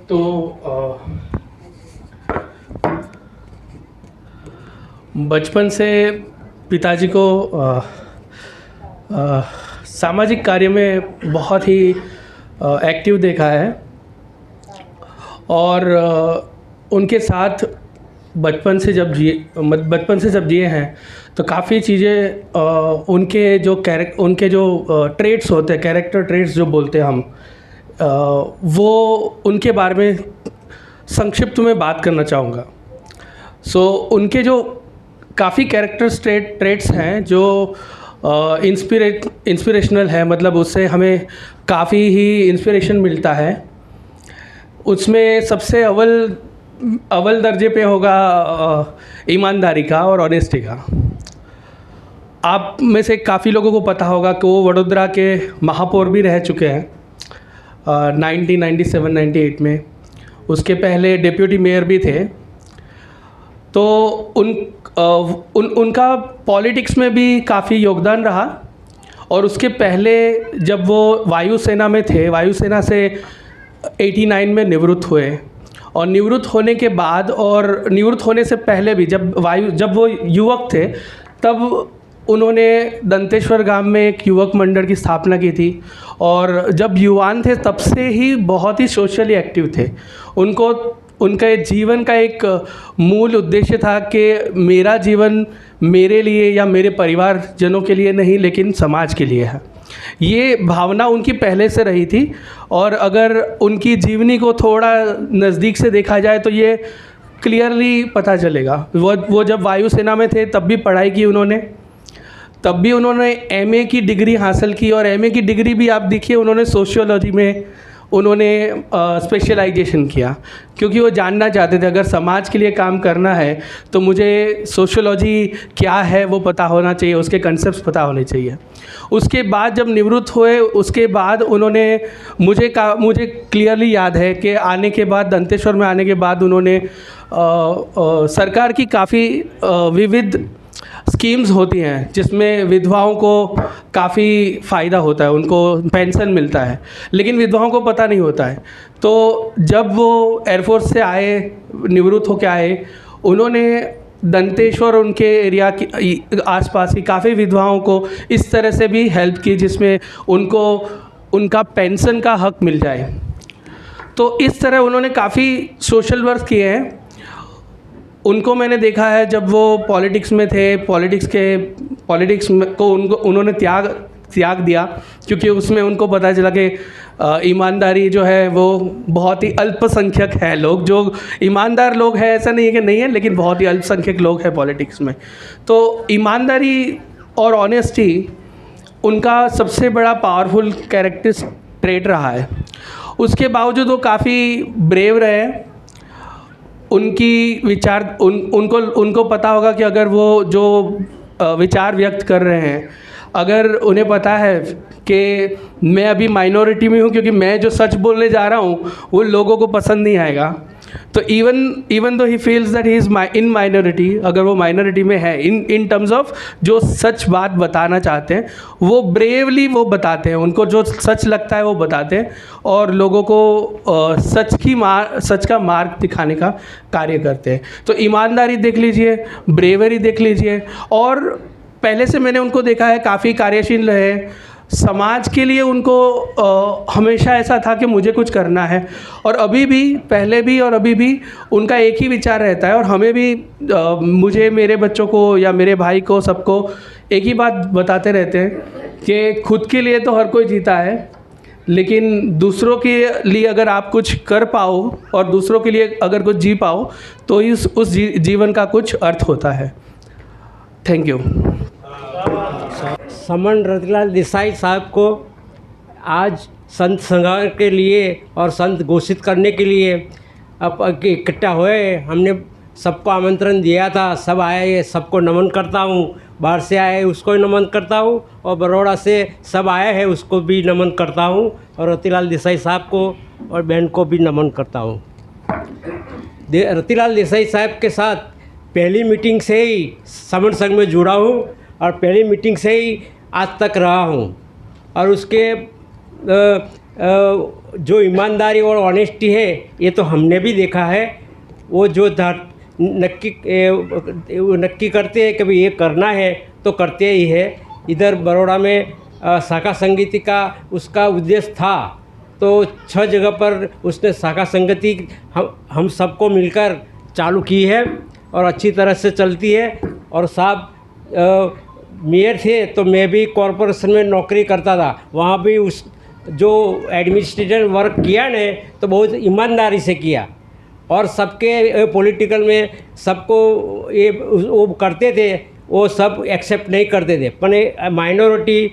तो बचपन से पिताजी को सामाजिक कार्य में बहुत ही एक्टिव देखा है और उनके साथ बचपन से जब जिए हैं तो काफ़ी चीज़ें उनके जो ट्रेट्स होते हैं, कैरेक्टर ट्रेट्स जो बोलते हैं हम, वो उनके बारे में संक्षिप्त में बात करना चाहूँगा। उनके जो काफ़ी कैरेक्टर ट्रेट्स हैं जो इंस्पिरेशनल है, मतलब उससे हमें काफ़ी ही इंस्पिरेशन मिलता है। उसमें सबसे अव्वल दर्जे पे होगा ईमानदारी का और ऑनेस्टी का। आप में से काफ़ी लोगों को पता होगा कि वो वडोदरा के महापौर भी रह चुके हैं 1997-98 में। उसके पहले डिप्यूटी मेयर भी थे। तो उनका पॉलिटिक्स में भी काफ़ी योगदान रहा। और उसके पहले जब वो वायुसेना में थे, वायुसेना से 89 में निवृत्त हुए, और निवृत्त होने के बाद और निवृत्त होने से पहले भी जब वो युवक थे तब उन्होंने दंतेश्वर गांव में एक युवक मंडल की स्थापना की थी। और जब युवान थे तब से ही बहुत ही सोशली एक्टिव थे। उनके जीवन का एक मूल उद्देश्य था कि मेरा जीवन मेरे लिए या मेरे परिवारजनों के लिए नहीं, लेकिन समाज के लिए है। ये भावना उनकी पहले से रही थी। और अगर उनकी जीवनी को थोड़ा नज़दीक से देखा जाए तो ये क्लियरली पता चलेगा। वो जब वायुसेना में थे तब भी पढ़ाई की उन्होंने, तब भी उन्होंने एमए की डिग्री हासिल की। और एमए की डिग्री भी आप देखिए, उन्होंने सोशियोलॉजी में उन्होंने स्पेशलाइजेशन किया, क्योंकि वो जानना चाहते थे अगर समाज के लिए काम करना है तो मुझे सोशियोलॉजी क्या है वो पता होना चाहिए, उसके कंसेप्ट्स पता होने चाहिए। उसके बाद जब निवृत्त हुए उसके बाद उन्होंने मुझे क्लियरली याद है कि आने के बाद, दंतेश्वर में आने के बाद, उन्होंने सरकार की काफ़ी विविध स्कीम्स होती हैं जिसमें विधवाओं को काफ़ी फ़ायदा होता है, उनको पेंशन मिलता है, लेकिन विधवाओं को पता नहीं होता है। तो जब वो एयरफोर्स से आए, निवृत्त होकर आए, उन्होंने दंतेश्वर उनके एरिया की आसपास की काफ़ी विधवाओं को इस तरह से भी हेल्प की जिसमें उनको उनका पेंशन का हक मिल जाए। तो इस तरह उन्होंने काफ़ी सोशल वर्क किए हैं। उनको मैंने देखा है जब वो पॉलिटिक्स में थे, पॉलिटिक्स को उन्होंने त्याग दिया, क्योंकि उसमें उनको पता चला कि ईमानदारी जो है वो बहुत ही अल्पसंख्यक है। लोग जो ईमानदार लोग हैं, ऐसा नहीं है कि नहीं है, लेकिन बहुत ही अल्पसंख्यक लोग हैं पॉलिटिक्स में। तो ईमानदारी और ऑनेस्टी उनका सबसे बड़ा पावरफुल कैरेक्टर ट्रेट रहा है। उसके बावजूद वो काफ़ी ब्रेव रहे। उनकी विचार उनको पता होगा कि अगर वो जो विचार व्यक्त कर रहे हैं, अगर उन्हें पता है कि मैं अभी माइनॉरिटी में हूँ, क्योंकि मैं जो सच बोलने जा रहा हूँ वो लोगों को पसंद नहीं आएगा, तो even though he feels that he is in minority, अगर वो माइनॉरिटी में है इन टर्म्स ऑफ जो सच बात बताना चाहते हैं, वो ब्रेवली वो बताते हैं। उनको जो सच लगता है वो बताते हैं और लोगों को सच का मार्ग दिखाने का कार्य करते हैं। तो ईमानदारी देख लीजिए, ब्रेवरी देख लीजिए। और पहले से मैंने उनको देखा है काफ़ी कार्यशील रहे। समाज के लिए उनको हमेशा ऐसा था कि मुझे कुछ करना है। और अभी भी, पहले भी और अभी भी उनका एक ही विचार रहता है। और हमें भी मुझे, मेरे बच्चों को या मेरे भाई को, सबको एक ही बात बताते रहते हैं कि खुद के लिए तो हर कोई जीता है, लेकिन दूसरों के लिए अगर आप कुछ कर पाओ और दूसरों के लिए अगर कुछ जी पाओ तो उस जीवन का कुछ अर्थ होता है। Thank you. समन रतिलाल देसाई साहब को आज संत संघ के लिए और संत घोषित करने के लिए अब इकट्ठा हुए। हमने सबको आमंत्रण दिया था, सब आए, सबको नमन करता हूँ। बाहर से आए उसको भी नमन करता हूँ और बड़ौदा से सब आए हैं उसको भी नमन करता हूँ। और रतिलाल देसाई साहब को और बहन को भी नमन करता हूँ। रतिलाल देसाई साहब के साथ पहली मीटिंग से ही समन संघ में जुड़ा हूँ और पहली मीटिंग से ही आज तक रहा हूँ। और उसके जो ईमानदारी और ऑनेस्टी है ये तो हमने भी देखा है। वो जो नक्की करते हैं कि भाई ये करना है तो करते ही है। इधर बड़ौदा में शाखा संगीति का उसका उद्देश्य था, तो 6 जगह पर उसने शाखा संगति हम सबको मिलकर चालू की है और अच्छी तरह से चलती है। और साहब मेयर थे तो मैं भी कॉरपोरेशन में नौकरी करता था, वहाँ भी उस जो एडमिनिस्ट्रेटिव वर्क किया ने तो बहुत ईमानदारी से किया और सबके पॉलिटिकल में सबको ये वो करते थे, वो सब एक्सेप्ट नहीं करते थे। पर माइनॉरिटी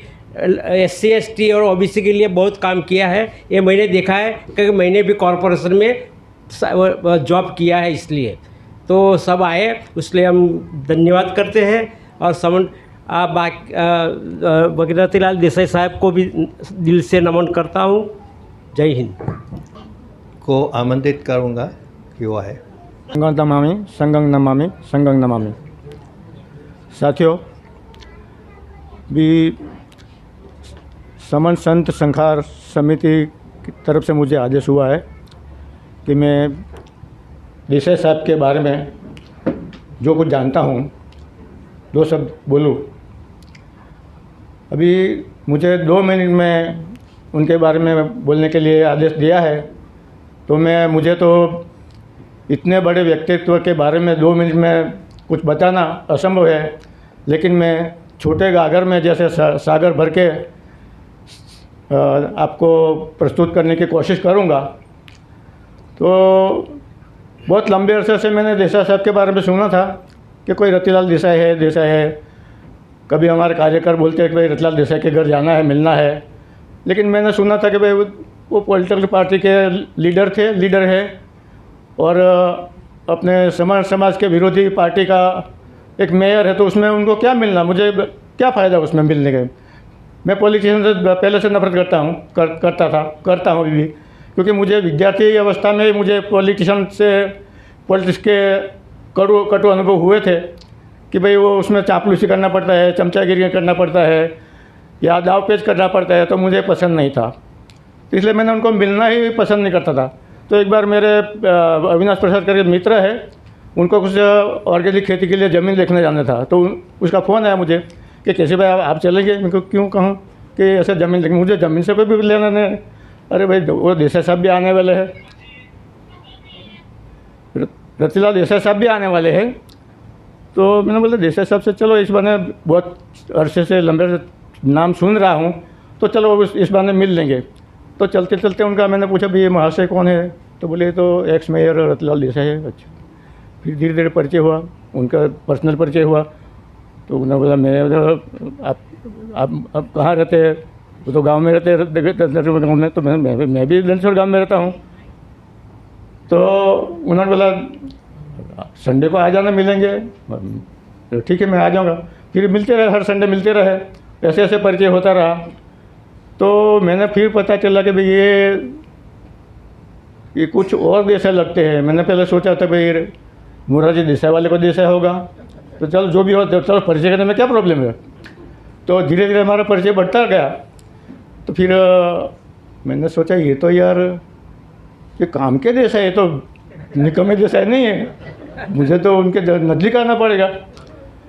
SC ST और OBC के लिए बहुत काम किया है, ये मैंने देखा है क्योंकि मैंने भी कॉरपोरेशन में जॉब किया है। इसलिए तो सब आए, इसलिए हम धन्यवाद करते हैं। और समन भगीरथीलाल देसाई साहब को भी दिल से नमन करता हूँ। जय हिंद। को आमंत्रित करूँगा कि वो आए। संगं नमामि। साथियों, भी समन संत संघार समिति की तरफ से मुझे आदेश हुआ है कि मैं देसाई साहब के बारे में जो कुछ जानता हूँ 2 शब्द बोलूँ। अभी मुझे 2 मिनट में उनके बारे में बोलने के लिए आदेश दिया है, तो मुझे तो इतने बड़े व्यक्तित्व के बारे में 2 मिनट में कुछ बताना असंभव है। लेकिन मैं छोटे गागर में जैसे सागर भर के आपको प्रस्तुत करने की कोशिश करूँगा। तो बहुत लंबे अरसे से मैंने देसाई साहब के बारे में सुना था कि कोई रतिलाल देसाई है। कभी हमारे कार्यकर बोलते हैं कि भाई रतिलाल देसाई के घर जाना है, मिलना है। लेकिन मैंने सुना था कि भाई वो पॉलिटिकल पार्टी के लीडर है और अपने समाज के विरोधी पार्टी का एक मेयर है, तो उसमें उनको क्या मिलना, मुझे क्या फ़ायदा उसमें मिलने के। मैं पॉलिटिशियन से पहले से नफरत करता हूँ अभी भी, क्योंकि मुझे विद्यार्थी अवस्था में मुझे पॉलिटिक्स के कटु अनुभव हुए थे कि भाई वो उसमें चापलूसी करना पड़ता है, चमचागिरी करना पड़ता है या दावपेच करना पड़ता है, तो मुझे पसंद नहीं था। इसलिए मैंने उनको मिलना ही पसंद नहीं करता था। तो एक बार मेरे अविनाश प्रसाद करके मित्र है, उनको कुछ ऑर्गेनिक खेती के लिए ज़मीन देखने जाना था, तो उसका फ़ोन आया मुझे कि कैसे भाई आप चलेंगे। मैं क्यों कहूँ कि ऐसे ज़मीन लेकिन मुझे ज़मीन से कोई भी लेना नहीं। अरे भाई वो देसाई साहब भी आने वाले हैं, रतिलाल देसाई साहब भी आने वाले हैं। तो मैंने बोला देसाई साहब से चलो, इस बहाने बहुत अरसे से लंबे से नाम सुन रहा हूँ, तो चलो इस बहाने मिल लेंगे। तो चलते चलते उनका मैंने पूछा भी ये महाशय कौन है, तो बोले तो एक्स मेयर रतिलाल देसाई है। अच्छा, फिर धीरे धीरे परिचय हुआ, उनका पर्सनल परिचय हुआ। तो उन्होंने बोला मैं आप कहाँ रहते हैं, वो तो गांव में रहते हैं, गाँव में। तो मैं भी दंतेश्वर गांव में रहता हूँ। तो उन्होंने बोला संडे को आ जाना, मिलेंगे। तो ठीक है, मैं आ जाऊँगा। फिर मिलते रहे, हर संडे मिलते रहे, ऐसे ऐसे परिचय होता रहा। तो मैंने फिर पता चला कि भाई ये कुछ और देसाई लगते हैं। मैंने पहले सोचा था भाई मोरारजी देसाई वाले को देसाई होगा, तो चलो जो भी हो, चलो परिचय करने में क्या प्रॉब्लम है। तो धीरे धीरे हमारा परिचय बढ़ता गया। तो फिर मैंने सोचा ये तो यार ये काम के देसाई है, तो निकम्मे देसाई नहीं है, मुझे तो उनके नज़दीक आना पड़ेगा।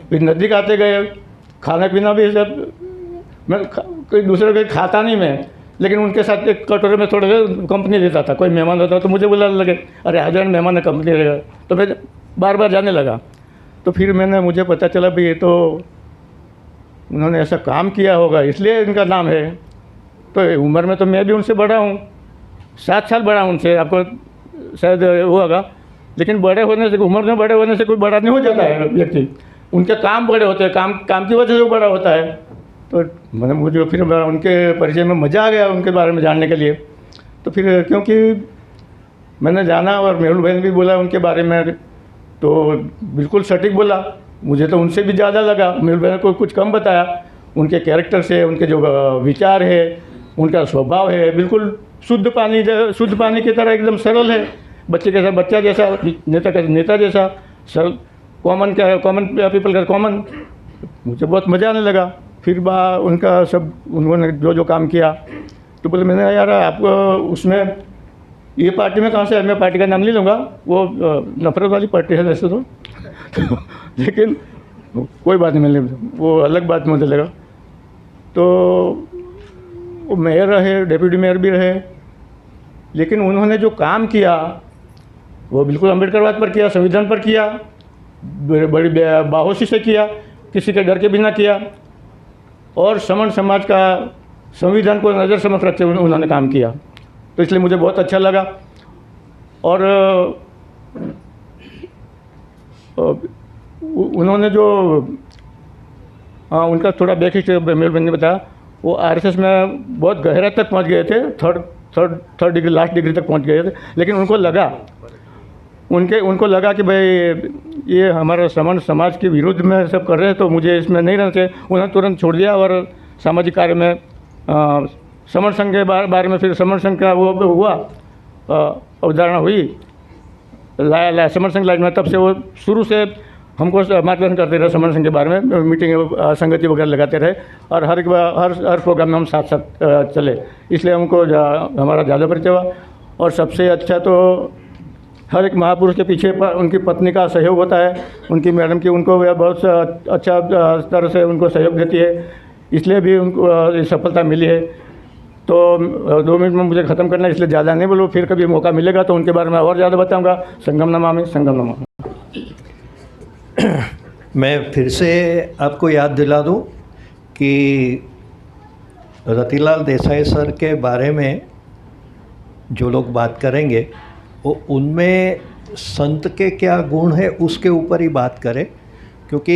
फिर नज़दीक आते गए, खाना पीना भी सब मैं कोई दूसरे को खाता नहीं मैं, लेकिन उनके साथ एक कटोरे में थोड़े कंपनी लेता था। कोई मेहमान होता तो मुझे बुलाने लगे, अरे आ जाए मेहमान है, कंपनी लेगा। तो मैं बार बार जाने लगा। तो फिर मुझे पता चला भाई ये तो उन्होंने ऐसा काम किया होगा, इसलिए इनका नाम है। तो उम्र में तो मैं भी उनसे बड़ा हूँ, 7 साल बड़ा हूँ उनसे, आपको शायद वो होगा। लेकिन बड़े होने से, उम्र में बड़े होने से कोई बड़ा नहीं हो जाता है व्यक्ति, उनके काम बड़े होते हैं, काम की वजह से वो बड़ा होता है। तो मुझे फिर उनके परिचय में मज़ा आ गया, उनके बारे में जानने के लिए। तो फिर क्योंकि मैंने जाना और मेहुल भाई ने भी बोला उनके बारे में, तो बिल्कुल सटीक बोला। मुझे तो उनसे भी ज़्यादा लगा, मेहुल भाई ने कोई कुछ कम बताया। उनके कैरेक्टर से, उनके जो विचार है, उनका स्वभाव है, बिल्कुल शुद्ध पानी की तरह एकदम सरल है, बच्चा जैसा, नेता जैसा सरल, कॉमन पीपल का कॉमन। मुझे बहुत मज़ा आने लगा। फिर उनका सब उन्होंने जो काम किया, तो बोले मैंने कहा यार आपको उसमें ये पार्टी में कहाँ से है, मैं पार्टी का नाम नहीं लूँगा, वो नफरत वाली पार्टी है वैसे तो लेकिन कोई बात नहीं, मैंने वो अलग बात मुझे लगा। तो वो मेयर रहे, डेप्यूटी मेयर भी रहे, लेकिन उन्होंने जो काम किया वो बिल्कुल अम्बेडकरवाद पर किया, संविधान पर किया, बड़ी बाहोशी से किया, किसी के डर के बिना किया, और समण समाज का संविधान को नज़र समझ रखते हुए उन्होंने काम किया। तो इसलिए मुझे बहुत अच्छा लगा। और उन्होंने जो उनका थोड़ा बैक हिस्ट्री मेरे ने बताया, वो आरएसएस में बहुत गहरा तक पहुंच गए थे, थर्ड डिग्री, लास्ट डिग्री तक पहुंच गए थे, लेकिन उनको लगा कि भाई ये हमारा समण समाज के विरुद्ध में सब कर रहे हैं, तो मुझे इसमें नहीं रहना चाहिए। उन्होंने तुरंत छोड़ दिया और सामाजिक कार्य में समण संघ के बारे में, फिर समण संघ का वो हुआ, अवधारणा हुई, लाया समण संघ लाइन में। तब से वो शुरू से हमको मार्गदर्शन करते रहे समण संघ के बारे में, मीटिंग संगति वगैरह लगाते रहे, और हर प्रोग्राम में हम साथ साथ चले, इसलिए हमको हमारा ज़्यादा परिचय हुआ। और सबसे अच्छा तो हर एक महापुरुष के पीछे उनकी पत्नी का सहयोग होता है, उनकी मैडम की, उनको बहुत अच्छा तरह से उनको सहयोग देती है, इसलिए भी उनको सफलता मिली है। तो 2 मिनट में मुझे ख़त्म करना है, इसलिए ज़्यादा नहीं बोलूँ, फिर कभी मौका मिलेगा तो उनके बारे में और ज़्यादा बताऊँगा। संगम नमामि, संगम नमामि। मैं फिर से आपको याद दिला दूं कि रतिलाल देसाई सर के बारे में जो लोग बात करेंगे वो उनमें संत के क्या गुण है उसके ऊपर ही बात करें, क्योंकि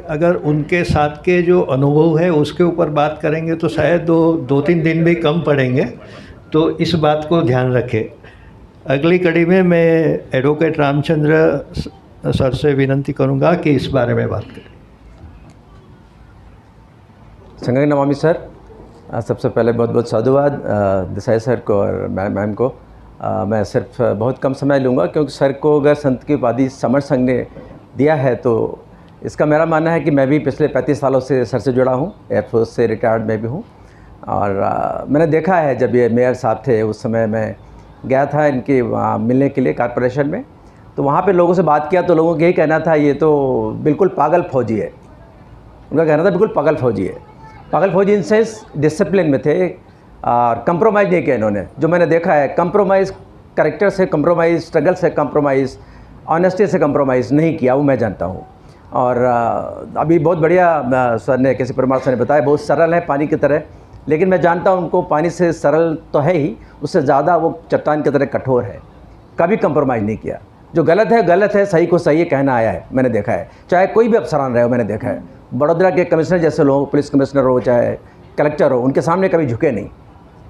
अगर उनके साथ के जो अनुभव है उसके ऊपर बात करेंगे तो शायद 2-3 दिन भी कम पड़ेंगे। तो इस बात को ध्यान रखें। अगली कड़ी में मैं एडवोकेट रामचंद्र सर से विनती करूंगा कि इस बारे में बात करें। संगम नमामि सर, सबसे पहले बहुत बहुत साधुवाद देसाई सर को और मैम को। मैं सिर्फ बहुत कम समय लूँगा, क्योंकि सर को अगर संत की उपाधि समण संघ ने दिया है तो इसका मेरा मानना है कि मैं भी पिछले 35 सालों से सर से जुड़ा हूँ, एयरफोर्स से रिटायर्ड मैं भी हूँ। और मैंने देखा है जब ये मेयर साहब थे उस समय मैं गया था इनके वहाँ मिलने के लिए कॉर्पोरेशन में, तो वहाँ पे लोगों से बात किया तो लोगों का यही कहना था ये तो बिल्कुल पागल फौजी है। उनका कहना था बिल्कुल पागल फौजी है। पागल फौजी इन सेंस डिसिप्लिन में थे और कंप्रोमाइज़ नहीं किया इन्होंने। जो मैंने देखा है कंप्रोमाइज़, कैरेक्टर से कंप्रोमाइज़, स्ट्रगल से कंप्रोमाइज़, ऑनेस्टी से कंप्रोमाइज़ नहीं किया, वो मैं जानता हूँ। और अभी बहुत बढ़िया सर ने, किसी परमार सर ने बताया, बहुत सरल है पानी की तरह, लेकिन मैं जानता हूँ उनको पानी से सरल तो है ही, उससे ज़्यादा वो चट्टान की तरह कठोर है। कभी कंप्रोमाइज़ नहीं किया। जो गलत है गलत है, सही को सही कहना आया है, मैंने देखा है। चाहे कोई भी अफसरान रहे हो, मैंने देखा है। बड़ौदा के कमिश्नर जैसे लोग, पुलिस कमिश्नर हो चाहे कलेक्टर हो, उनके सामने कभी झुके नहीं।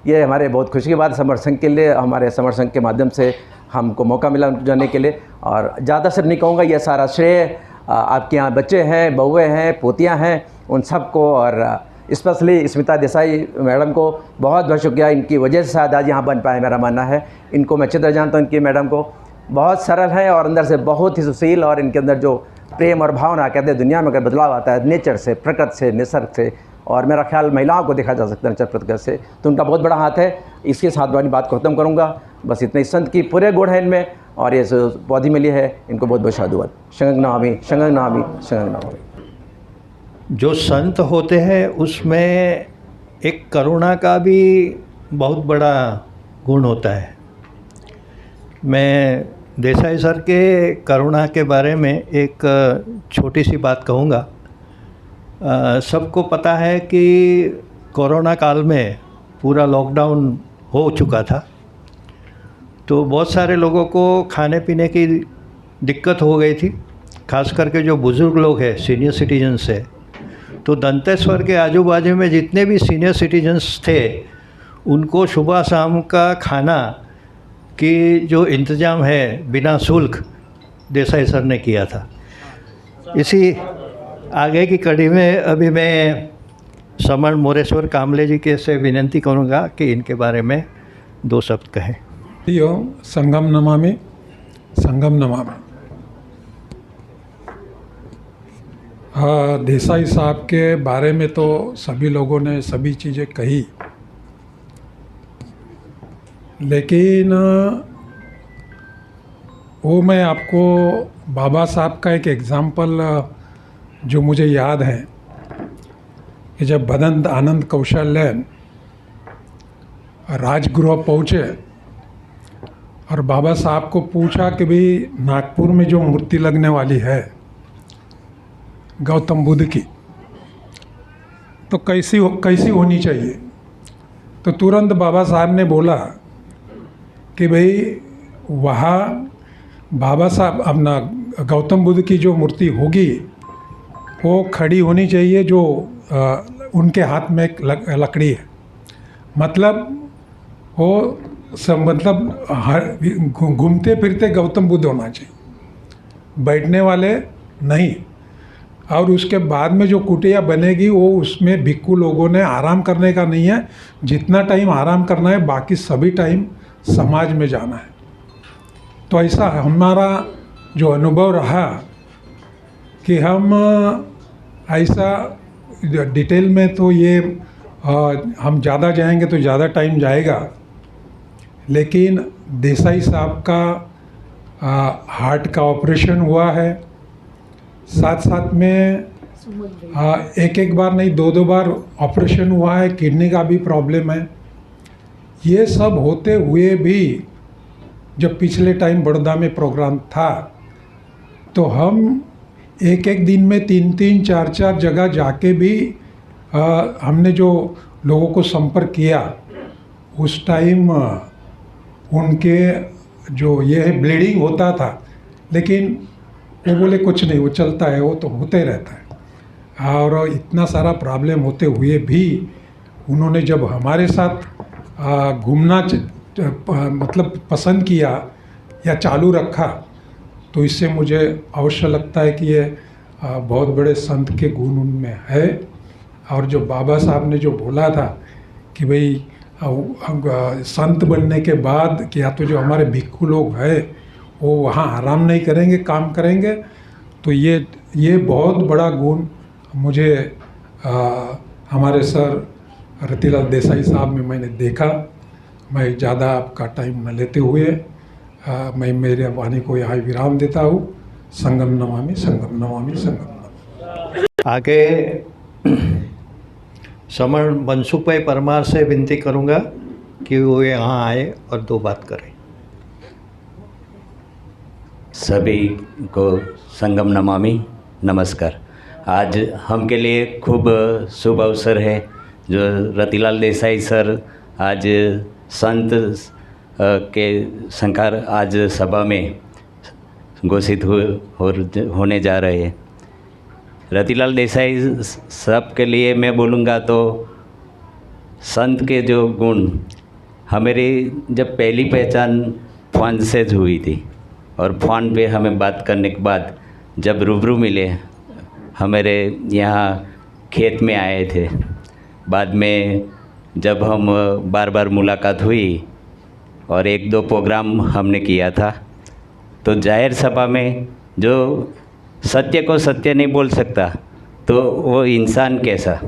ये हमारे बहुत खुशी की बात। समर संघ के लिए, हमारे समर संघ के माध्यम से हमको मौका मिला उनको जाने के लिए। और ज़्यादा सिर्फ नहीं कहूँगा, ये सारा श्रेय आपके यहाँ बच्चे हैं, बहुएँ हैं, पोतियाँ हैं, उन सब को, और स्पेशली स्मिता देसाई मैडम को बहुत बहुत शुक्रिया। इनकी वजह से शायद आज यहाँ बन पाए, मेरा मानना है। इनको मैं अच्छी तरह जानता हूँ, इनकी मैडम को। बहुत सरल है और अंदर से बहुत ही सुशील, और इनके अंदर जो प्रेम और भावना, कहते हैं दुनिया में अगर बदलाव आता है नेचर से, प्रकृति से, निसर्ग से, और मेरा ख्याल महिलाओं को देखा जा सकता है नेचर प्रकृति से, तो उनका बहुत बड़ा हाथ है। इसके साथ वाली बात को ख़त्म करूँगा। बस इतने ही संत की पूरे गुण है इनमें, और ये पौधी मिली है, इनको बहुत बहुत साधुवाद। संगम नमामि, संगम नमामि, संगम नमामि। जो संत होते हैं उसमें एक करुणा का भी बहुत बड़ा गुण होता है। मैं देसाई सर के करुणा के बारे में एक छोटी सी बात कहूँगा। सबको पता है कि कोरोना काल में पूरा लॉकडाउन हो चुका था, तो बहुत सारे लोगों को खाने पीने की दिक्कत हो गई थी, खास करके जो बुज़ुर्ग लोग हैं, सीनियर सिटीजन्स है। तो दंतेश्वर के आजू बाजू में जितने भी सीनियर सिटीजन्स थे, उनको सुबह शाम का खाना की जो इंतज़ाम है बिना शुल्क देसाई सर ने किया था। इसी आगे की कड़ी में अभी मैं समण मोरेश्वर कामले जी के से विनती करूंगा कि इनके बारे में 2 शब्द कहें। संगम नमामि, संगम नमामि। हाँ, देसाई साहब के बारे में तो सभी लोगों ने सभी चीज़ें कही, लेकिन वो मैं आपको बाबा साहब का एक एग्ज़ाम्पल जो मुझे याद है कि जब भदंत आनंद कौशल्य राजगृह पहुँचे और बाबा साहब को पूछा कि भाई नागपुर में जो मूर्ति लगने वाली है गौतम बुद्ध की, तो कैसी होनी चाहिए। तो तुरंत बाबा साहब ने बोला कि भाई वहाँ बाबा साहब अपना गौतम बुद्ध की जो मूर्ति होगी वो खड़ी होनी चाहिए, जो उनके हाथ में एक लकड़ी है, मतलब वो सब मतलब हर घूमते फिरते गौतम बुद्ध होना चाहिए, बैठने वाले नहीं। और उसके बाद में जो कुटिया बनेगी वो उसमें भिक्खू लोगों ने आराम करने का नहीं है, जितना टाइम आराम करना है बाकी सभी टाइम समाज में जाना है। तो ऐसा हमारा जो अनुभव रहा कि हम ऐसा डिटेल में तो ये हम ज़्यादा जाएंगे तो ज़्यादा टाइम जाएगा, लेकिन देसाई साहब का हार्ट का ऑपरेशन हुआ है, साथ साथ में एक बार नहीं दो बार ऑपरेशन हुआ है, किडनी का भी प्रॉब्लम है। ये सब होते हुए भी जब पिछले टाइम बड़ौदा में प्रोग्राम था तो हम एक दिन में 3 4 जगह जाके भी हमने जो लोगों को संपर्क किया उस टाइम उनके जो ये है ब्लीडिंग होता था, लेकिन वो बोले कुछ नहीं, वो चलता है, वो तो होते रहता है। और इतना सारा प्रॉब्लम होते हुए भी उन्होंने जब हमारे साथ घूमना मतलब पसंद किया या चालू रखा, तो इससे मुझे अवश्य लगता है कि ये बहुत बड़े संत के गुण उनमें है। और जो बाबा साहब ने जो बोला था कि भाई संत बनने के बाद कि या तो जो हमारे भिक्खू लोग हैं वो वहाँ आराम नहीं करेंगे, काम करेंगे, तो ये बहुत बड़ा गुण मुझे हमारे सर रतिलाल देसाई साहब में मैंने देखा। मैं ज़्यादा आपका टाइम न लेते हुए मैं मेरे वाणी को यहाँ विराम देता हूँ। संगम नमामि, संगम नमामि, संगम नमामि। आगे समण मनसुख भाई परमार से विनती करूँगा कि वो यहाँ आए और 2 बात करें। सभी को संगम नमामि, नमस्कार। आज हम के लिए खूब शुभ अवसर है जो रतिलाल देसाई सर आज संत के संस्कार आज सभा में घोषित होने जा रहे हैं। रतिलाल देसाई सब के लिए मैं बोलूँगा तो संत के जो गुण, हमारी जब पहली पहचान फ़ोन से हुई थी और फ़ोन पे हमें बात करने के बाद जब रूबरू मिले, हमारे यहाँ खेत में आए थे, बाद में जब हम बार बार मुलाकात हुई और 1-2 प्रोग्राम हमने किया था, तो जाहिर सभा में जो सत्य को सत्य नहीं बोल सकता तो वो इंसान कैसा।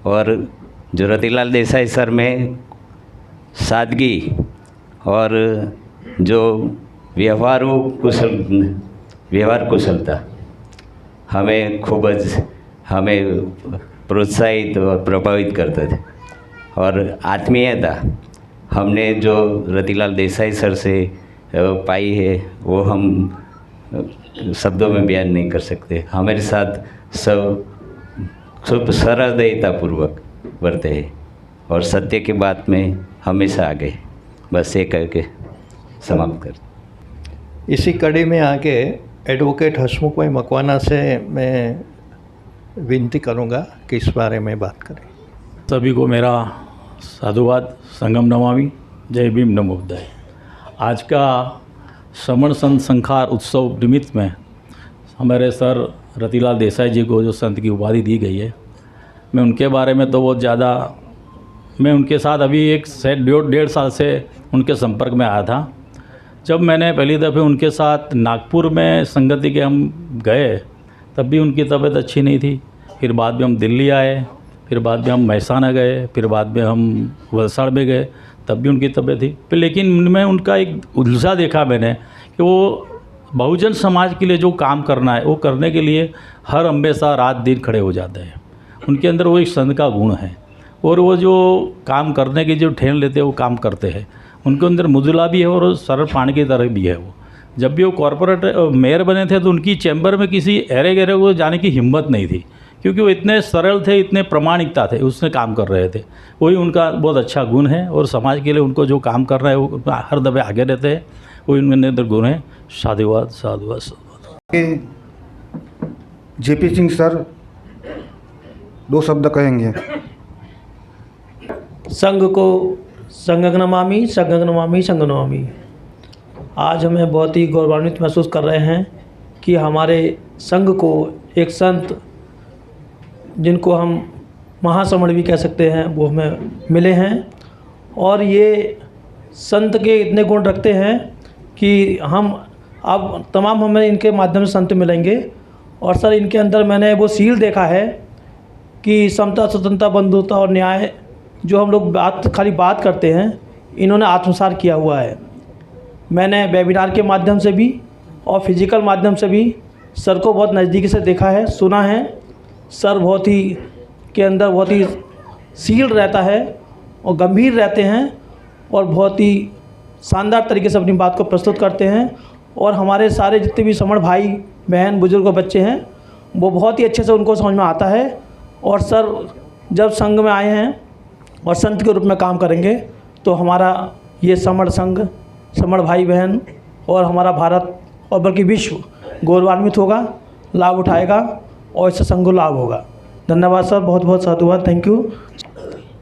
और जो रतिलाल देसाई सर में सादगी और जो व्यवहार कुशलता हमें खूब हमें प्रोत्साहित और प्रभावित करते थे। और आत्मीयता हमने जो रतिलाल देसाई सर से पाई है वो हम शब्दों में बयान नहीं कर सकते। हमारे साथ सब खूब सहृदयतापूर्वक बढ़ते हैं और सत्य की बात में हमेशा आगे। बस ये करके समाप्त कर। इसी कड़ी में आके एडवोकेट हसमुख भाई मकवाना से मैं विनती करूंगा कि इस बारे में बात करें। सभी को मेरा साधुवाद, संगम नमामि, जय भीम, नमो बुद्धाय। आज का श्रमण संत संस्कार उत्सव निमित्त में हमारे सर रतिलाल देसाई जी को जो संत की उपाधि दी गई है, मैं उनके बारे में तो बहुत ज़्यादा, मैं उनके साथ अभी 1.5 साल से उनके संपर्क में आया था। जब मैंने पहली दफ़े उनके साथ नागपुर में संगति के हम गए तब भी उनकी तबीयत अच्छी नहीं थी। फिर बाद में हम दिल्ली आए, फिर बाद में हम महसाना गए, फिर बाद में हम वलसाड़ में गए, तब भी उनकी तबीयत थी फिर, लेकिन उनमें उनका एक उलझा देखा मैंने कि वो बहुजन समाज के लिए जो काम करना है वो करने के लिए हर हमेशा रात दिन खड़े हो जाते हैं। उनके अंदर वो एक संत का गुण है और वो जो काम करने की जो ठेन लेते हैं वो काम करते हैं। उनके अंदर मुजुला भी है और सरल पानी की तरह भी है। वो जब भी वो कॉरपोरेट मेयर बने थे तो उनकी चैम्बर में किसी एरे गहरे को जाने की हिम्मत नहीं थी, क्योंकि वो इतने सरल थे, इतने प्रामाणिकता थे, उसमें काम कर रहे थे। वही उनका बहुत अच्छा गुण है और समाज के लिए उनको जो काम करना है वो हर दफे आगे रहते हैं। वही उनके अंदर गुण है। साधुवाद साधुवाद साधुवाद। जेपी सिंह सर 2 शब्द कहेंगे। संघ को संघ नमामि, संघ नमामि, संघ नमामि। आज हमें बहुत ही गौरवान्वित महसूस कर रहे हैं कि हमारे संघ को एक संत, जिनको हम महासमण भी कह सकते हैं, वो हमें मिले हैं। और ये संत के इतने गुण रखते हैं कि हम अब तमाम हमें इनके माध्यम से संत मिलेंगे। और सर इनके अंदर मैंने वो सील देखा है कि समता, स्वतंत्रता, बंधुता और न्याय, जो हम लोग खाली बात करते हैं, इन्होंने आत्मसात किया हुआ है। मैंने वेबिनार के माध्यम से भी और फिजिकल माध्यम से भी सर को बहुत नज़दीक से देखा है, सुना है। सर बहुत ही के अंदर बहुत ही सील रहता है और गंभीर रहते हैं और बहुत ही शानदार तरीके से अपनी बात को प्रस्तुत करते हैं। और हमारे सारे जितने भी समण भाई बहन बुजुर्ग और बच्चे हैं, वो बहुत ही अच्छे से उनको समझ में आता है। और सर जब संघ में आए हैं और संत के रूप में काम करेंगे तो हमारा ये समण संघ, समण भाई बहन और हमारा भारत और बल्कि विश्व गौरवान्वित होगा, लाभ उठाएगा और इससे संघ को लाभ होगा। धन्यवाद सर, बहुत बहुत साधुवाद, थैंक यू।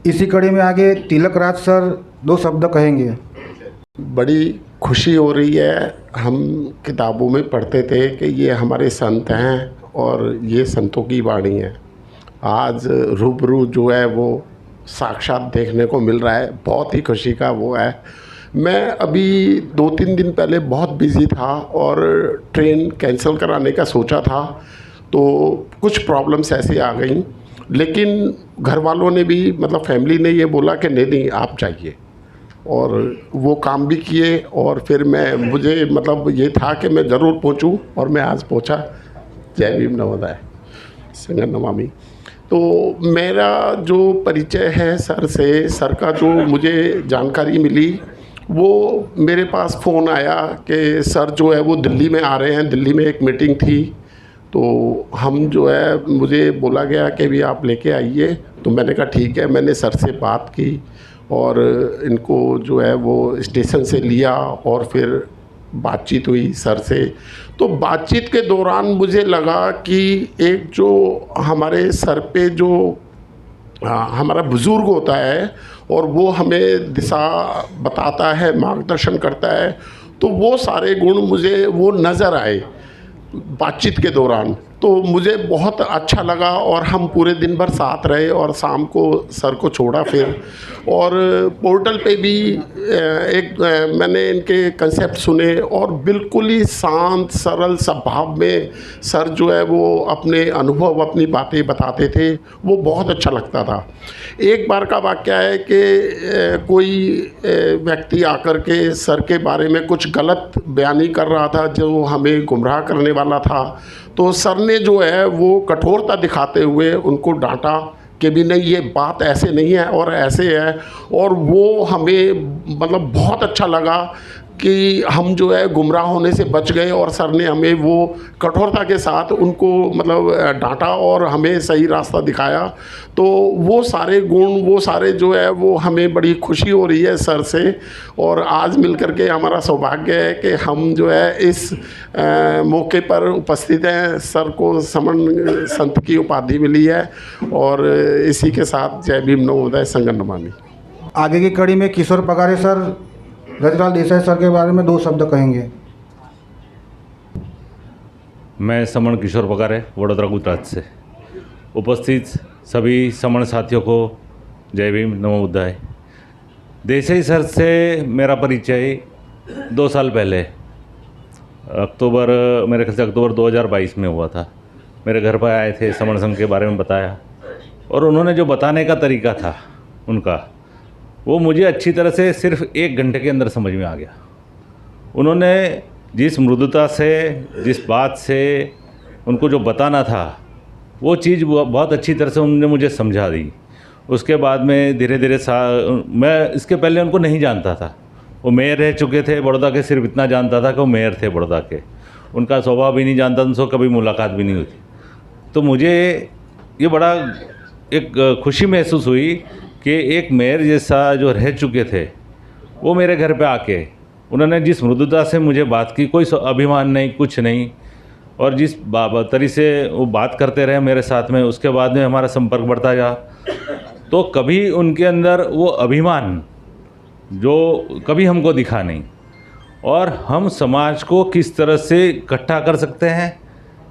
इसी कड़ी में आगे तिलक राज सर 2 शब्द कहेंगे। बड़ी खुशी हो रही है। हम किताबों में पढ़ते थे कि ये हमारे संत हैं और ये संतों की वाणी है। आज रूबरू जो है वो साक्षात देखने को मिल रहा है, बहुत ही खुशी का वो है। मैं अभी 2-3 दिन पहले बहुत बिज़ी था और ट्रेन कैंसिल कराने का सोचा था, तो कुछ प्रॉब्लम्स ऐसी आ गई, लेकिन घर वालों ने भी, मतलब फैमिली ने ये बोला कि नहीं आप जाइए, और वो काम भी किए। और फिर मुझे मतलब ये था कि मैं ज़रूर पहुंचूं और मैं आज पहुंचा। जय भीम नवोदय, संघ नमामि। तो मेरा जो परिचय है सर से, सर का जो मुझे जानकारी मिली, वो मेरे पास फ़ोन आया कि सर जो है वो दिल्ली में आ रहे हैं, दिल्ली में एक मीटिंग थी, तो हम जो है मुझे बोला गया कि भी आप लेके आइए। तो मैंने कहा ठीक है। मैंने सर से बात की और इनको जो है वो स्टेशन से लिया और फिर बातचीत हुई सर से। तो बातचीत के दौरान मुझे लगा कि एक जो हमारे सर पे जो हमारा बुज़ुर्ग होता है और वो हमें दिशा बताता है, मार्गदर्शन करता है, तो वो सारे गुण मुझे वो नज़र आए बातचीत के दौरान। तो मुझे बहुत अच्छा लगा और हम पूरे दिन भर साथ रहे और शाम को सर को छोड़ा फिर। और पोर्टल पे भी मैंने इनके कंसेप्ट सुने और बिल्कुल ही शांत सरल स्वभाव में सर जो है वो अपने अनुभव, अपनी बातें बताते थे, वो बहुत अच्छा लगता था। एक बार का वाक़या है कि कोई व्यक्ति आकर के सर के बारे में कुछ गलत बयानी कर रहा था जो हमें गुमराह करने वाला था। तो सर ने जो है वो कठोरता दिखाते हुए उनको डांटा कि भी नहीं, ये बात ऐसे नहीं है और ऐसे है। और वो हमें मतलब बहुत अच्छा लगा कि हम जो है गुमराह होने से बच गए और सर ने हमें वो कठोरता के साथ उनको मतलब डांटा और हमें सही रास्ता दिखाया। तो वो सारे गुण, वो सारे जो है वो हमें बड़ी खुशी हो रही है सर से। और आज मिल कर के हमारा सौभाग्य है कि हम जो है इस मौके पर उपस्थित हैं। सर को समन संत की उपाधि मिली है और इसी के साथ जय भीम नवोदय, संघ नमामि। आगे की कड़ी में किशोर पगारे सर रतिलाल देसाई सर के बारे में 2 शब्द कहेंगे। मैं समण किशोर पगारे, वडोदरा, गुजरात से। उपस्थित सभी समण साथियों को जय भीम, नमो बुद्धाय। देसाई सर से मेरा परिचय 2 साल पहले मेरे ख्याल से अक्टूबर 2022 में हुआ था। मेरे घर पर आए थे, समण संघ के बारे में बताया और उन्होंने जो बताने का तरीका था उनका, वो मुझे अच्छी तरह से सिर्फ 1 घंटे के अंदर समझ में आ गया। उन्होंने जिस मृदुता से, जिस बात से उनको जो बताना था, वो चीज़ बहुत अच्छी तरह से उन्होंने मुझे समझा दी। उसके बाद में धीरे धीरे मैं इसके पहले उनको नहीं जानता था। वो मेयर रह चुके थे बड़ौदा के, सिर्फ इतना जानता था कि वो मेयर थे बड़ौदा के। उनका स्वभाव भी नहीं जानता, उनसे कभी मुलाकात भी नहीं हुई थी। तो मुझे ये बड़ा एक खुशी महसूस हुई कि एक मेयर जैसा जो रह चुके थे वो मेरे घर पे आके उन्होंने जिस मृदुता से मुझे बात की, कोई अभिमान नहीं, कुछ नहीं, और जिस तरी से वो बात करते रहे मेरे साथ में, उसके बाद में हमारा संपर्क बढ़ता गया। तो कभी उनके अंदर वो अभिमान जो कभी हमको दिखा नहीं, और हम समाज को किस तरह से इकट्ठा कर सकते हैं,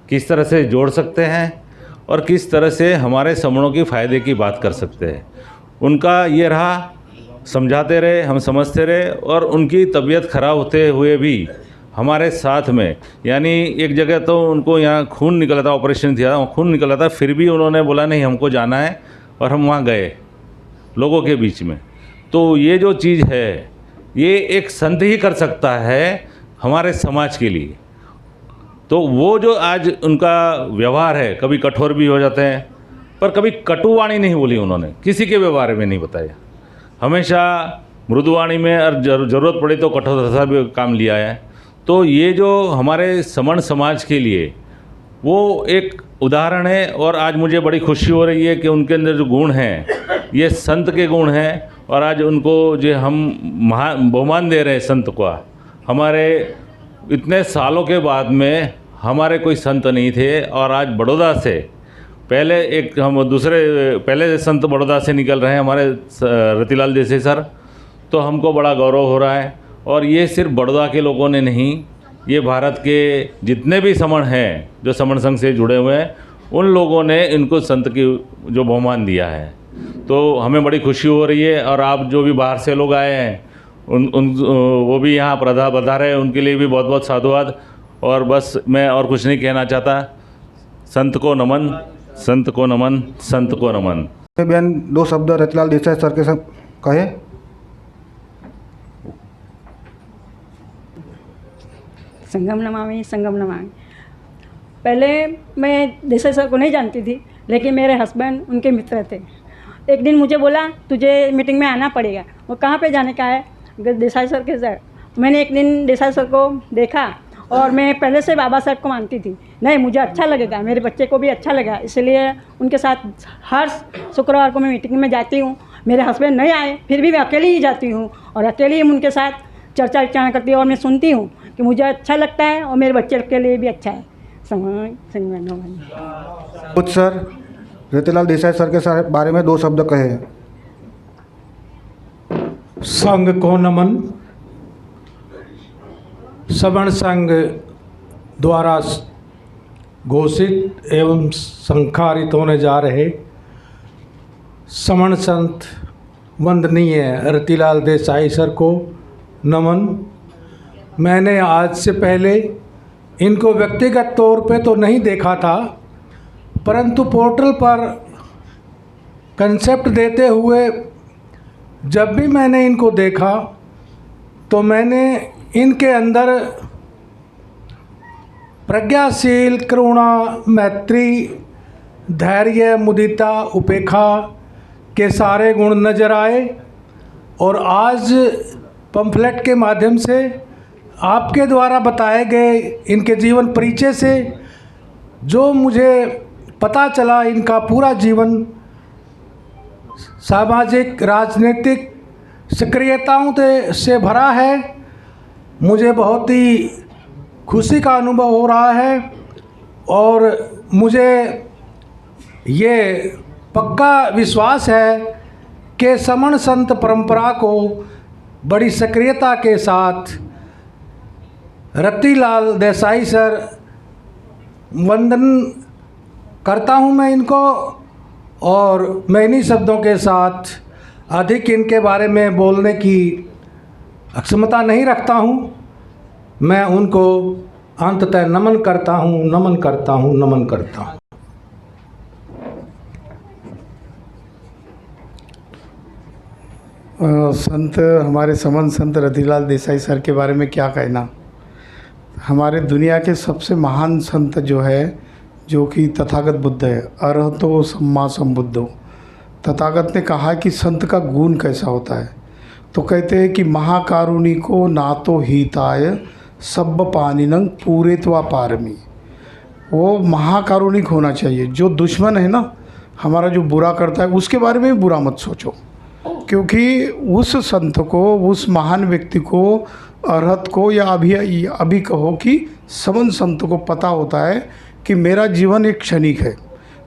किस तरह से जोड़ सकते हैं, और किस तरह से हमारे समणों की फ़ायदे की बात कर सकते हैं, उनका ये रहा। समझाते रहे, हम समझते रहे, और उनकी तबीयत ख़राब होते हुए भी हमारे साथ में, यानी एक जगह तो उनको यहाँ खून निकला था, ऑपरेशन किया, खून निकला था, फिर भी उन्होंने बोला नहीं हमको जाना है, और हम वहाँ गए लोगों के बीच में। तो ये जो चीज़ है ये एक संत ही कर सकता है हमारे समाज के लिए। तो वो जो आज उनका व्यवहार है, कभी कठोर भी हो जाते हैं, पर कभी कटुवाणी नहीं बोली उन्होंने, किसी के व्यवहार में नहीं बताया। हमेशा मृदुवाणी में, और ज़रूरत पड़ी तो कठोरता भी काम लिया है। तो ये जो हमारे समण समाज के लिए वो एक उदाहरण है, और आज मुझे बड़ी खुशी हो रही है कि उनके अंदर जो गुण हैं ये संत के गुण हैं, और आज उनको जो हम बहुमान दे रहे हैं संत को। हमारे इतने सालों के बाद में हमारे कोई संत नहीं थे, और आज बड़ौदा से पहले एक हम पहले संत बड़ौदा से निकल रहे हैं हमारे रतिलाल देसाई सर। तो हमको बड़ा गौरव हो रहा है, और ये सिर्फ बड़ौदा के लोगों ने नहीं, ये भारत के जितने भी समण हैं जो समण संघ से जुड़े हुए हैं, उन लोगों ने इनको संत की जो बहुमान दिया है। तो हमें बड़ी खुशी हो रही है, और आप जो भी बाहर से लोग आए हैं वो भी यहाँ बता रहे हैं, उनके लिए भी बहुत बहुत साधुवाद। और बस मैं और कुछ नहीं कहना चाहता। संत को नमन, संत को नमन, संत को नमन। बहन 2 शब्द रतिलाल देसाई सर के साथ कहे। संगम नमामि, संगम नमामि। पहले मैं देसाई सर को नहीं जानती थी, लेकिन मेरे हस्बैंड उनके मित्र थे। एक दिन मुझे बोला तुझे मीटिंग में आना पड़ेगा। वो कहाँ पे जाने का है? देसाई सर के सर। मैंने एक दिन देसाई सर को देखा, और मैं पहले से बाबा साहब को मानती थी। नहीं, मुझे अच्छा लगेगा, मेरे बच्चे को भी अच्छा लगा, इसलिए उनके साथ हर शुक्रवार को मैं मीटिंग में जाती हूँ। मेरे हस्बैंड नहीं आए, फिर भी मैं अकेली ही जाती हूँ, और अकेली ही उनके साथ चर्चा करती हूँ, और मैं सुनती हूँ कि मुझे अच्छा लगता है, और मेरे बच्चे के लिए भी अच्छा है। कुछ सर रतिलाल देसाई सर के बारे में 2 शब्द कहे। संघ को नमन। समण संघ द्वारा घोषित एवं संखारित होने जा रहे समण संत वंदनीय रतिलाल देसाई सर को नमन। मैंने आज से पहले इनको व्यक्तिगत तौर पे तो नहीं देखा था, परंतु पोर्टल पर कंसेप्ट देते हुए जब भी मैंने इनको देखा तो मैंने इनके अंदर प्रज्ञाशील, करुणा, मैत्री, धैर्य, मुदिता, उपेक्षा के सारे गुण नज़र आए। और आज पंफलेट के माध्यम से आपके द्वारा बताए गए इनके जीवन परिचय से जो मुझे पता चला, इनका पूरा जीवन सामाजिक, राजनीतिक सक्रियताओं से भरा है। मुझे बहुत ही खुशी का अनुभव हो रहा है, और मुझे ये पक्का विश्वास है कि समण संत परंपरा को बड़ी सक्रियता के साथ रतिलाल देसाई सर, वंदन करता हूँ मैं इनको, और मैं इन्हीं शब्दों के साथ अधिक इनके बारे में बोलने की अक्षमता नहीं रखता हूँ। मैं उनको अंततः नमन करता हूँ, नमन करता हूँ, नमन करता हूँ। संत हमारे समन संत रतिलाल देसाई सर के बारे में क्या कहना। हमारे दुनिया के सबसे महान संत जो है, जो कि तथागत बुद्ध है, अरहतो सम्मा संबुद्धो। तथागत ने कहा कि संत का गुण कैसा होता है, तो कहते हैं कि महाकारुणिको नातो हिताय सब्ब पानिनंग पूरेत्वा पारमी। वो महाकारुणिक होना चाहिए। जो दुश्मन है ना, हमारा जो बुरा करता है, उसके बारे में भी बुरा मत सोचो, क्योंकि उस संत को, उस महान व्यक्ति को, अरहत को, या अभी कहो कि समन संत को पता होता है कि मेरा जीवन एक क्षणिक है,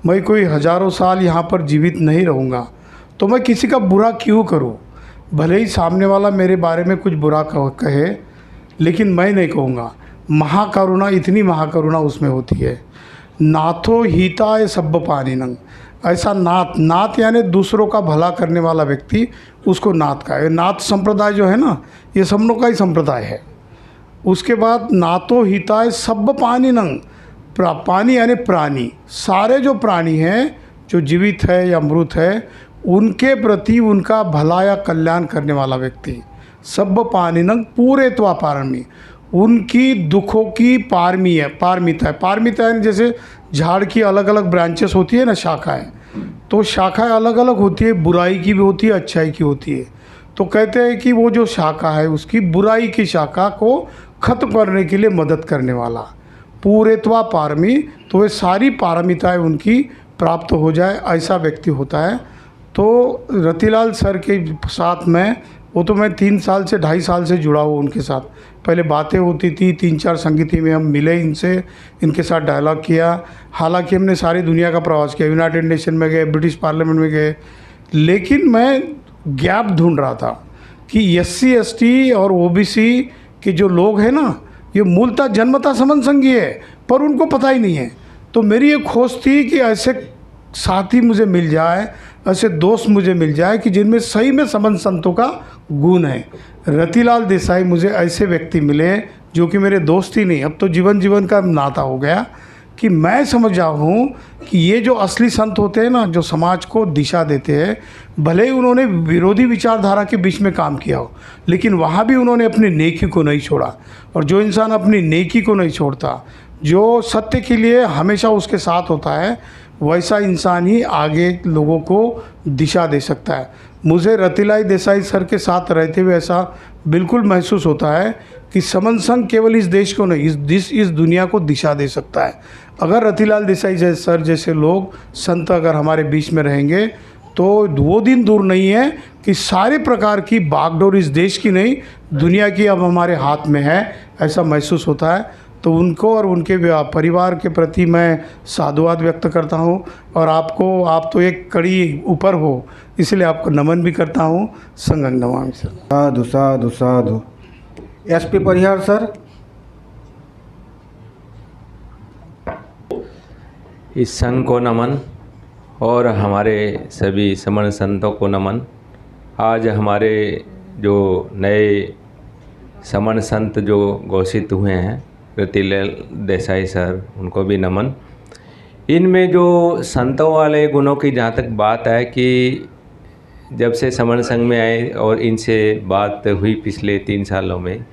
मैं कोई हज़ारों साल यहाँ पर जीवित नहीं रहूँगा, तो मैं किसी का बुरा क्यों करूँ। भले ही सामने वाला मेरे बारे में कुछ बुरा कहे, लेकिन मैं नहीं कहूँगा। महाकरुणा, इतनी महाकरुणा उसमें होती है। नाथो हिताय सब्ब पानिनंग, ऐसा नाथ यानी दूसरों का भला करने वाला व्यक्ति, उसको नाथ का है। नाथ संप्रदाय जो है ना, ये सब लोग का ही संप्रदाय है। उसके बाद नातो हिताय सब्ब पानिनंग, पानी यानी प्राणी, सारे जो प्राणी हैं, जो जीवित है या मृत है, उनके प्रति उनका भला या कल्याण करने वाला व्यक्ति। सब्ब पानिनंग पूरेत्वा पारमी, उनकी दुखों की पारमिता है। पारमिता है जैसे झाड़ की अलग अलग ब्रांचेस होती है ना, शाखाएं, तो शाखाएं अलग अलग होती है, बुराई की भी होती है, अच्छाई की होती है। तो कहते हैं कि वो जो शाखा है, उसकी बुराई की शाखा को खत्म करने के लिए मदद करने वाला पूरेत्वा पारमी, तो वे सारी पारमिताएं उनकी प्राप्त हो जाए, ऐसा व्यक्ति होता है। तो रतिलाल सर के साथ में, वो तो मैं 3 साल से 2.5 साल से जुड़ा हूँ उनके साथ। पहले बातें होती थी, 3-4 संगीति में हम मिले इनसे, इनके साथ डायलॉग किया। हालांकि हमने सारी दुनिया का प्रवास किया, यूनाइटेड नेशन में गए, ब्रिटिश पार्लियामेंट में गए, लेकिन मैं गैप ढूंढ रहा था कि SC ST और OBC के जो लोग हैं ना, ये मूलतः जन्मतः समन संघी है, पर उनको पता ही नहीं है। तो मेरी ये खोज थी कि ऐसे साथी मुझे मिल जाए, ऐसे दोस्त मुझे मिल जाए कि जिनमें सही में समन संतों का गुण है। रतिलाल देसाई मुझे ऐसे व्यक्ति मिले जो कि मेरे दोस्त ही नहीं, अब तो जीवन का नाता हो गया, कि मैं समझ जाता हूँ कि ये जो असली संत होते हैं ना, जो समाज को दिशा देते हैं, भले ही उन्होंने विरोधी विचारधारा के बीच में काम किया हो, लेकिन वहाँ भी उन्होंने अपनी नेकी को नहीं छोड़ा। और जो इंसान अपनी नेकी को नहीं छोड़ता, जो सत्य के लिए हमेशा उसके साथ होता है, वैसा इंसान ही आगे लोगों को दिशा दे सकता है। मुझे रतिलाल देसाई सर के साथ रहते हुए ऐसा बिल्कुल महसूस होता है कि समन संघ केवल इस देश को नहीं, इस दुनिया को दिशा दे सकता है। अगर रतिलाल देसाई सर जैसे लोग, संत अगर हमारे बीच में रहेंगे, तो वो दिन दूर नहीं है कि सारे प्रकार की बागडोर इस देश की नहीं, दुनिया की अब हमारे हाथ में है, ऐसा महसूस होता है। तो उनको और उनके परिवार के प्रति मैं साधुवाद व्यक्त करता हूँ। और आपको, आप तो एक कड़ी ऊपर हो, इसलिए आपको नमन भी करता हूँ। संगं नमामि सर। साधु साधु साधु। SP परिहार सर। इस संघ को नमन और हमारे सभी समन संतों को नमन। आज हमारे जो नए समन संत जो घोषित हुए हैं, रतिलाल देसाई सर, उनको भी नमन। इनमें जो संतों वाले गुणों की जहाँ तक बात है कि जब से समन संघ में आए और इनसे बात हुई पिछले 3 सालों में,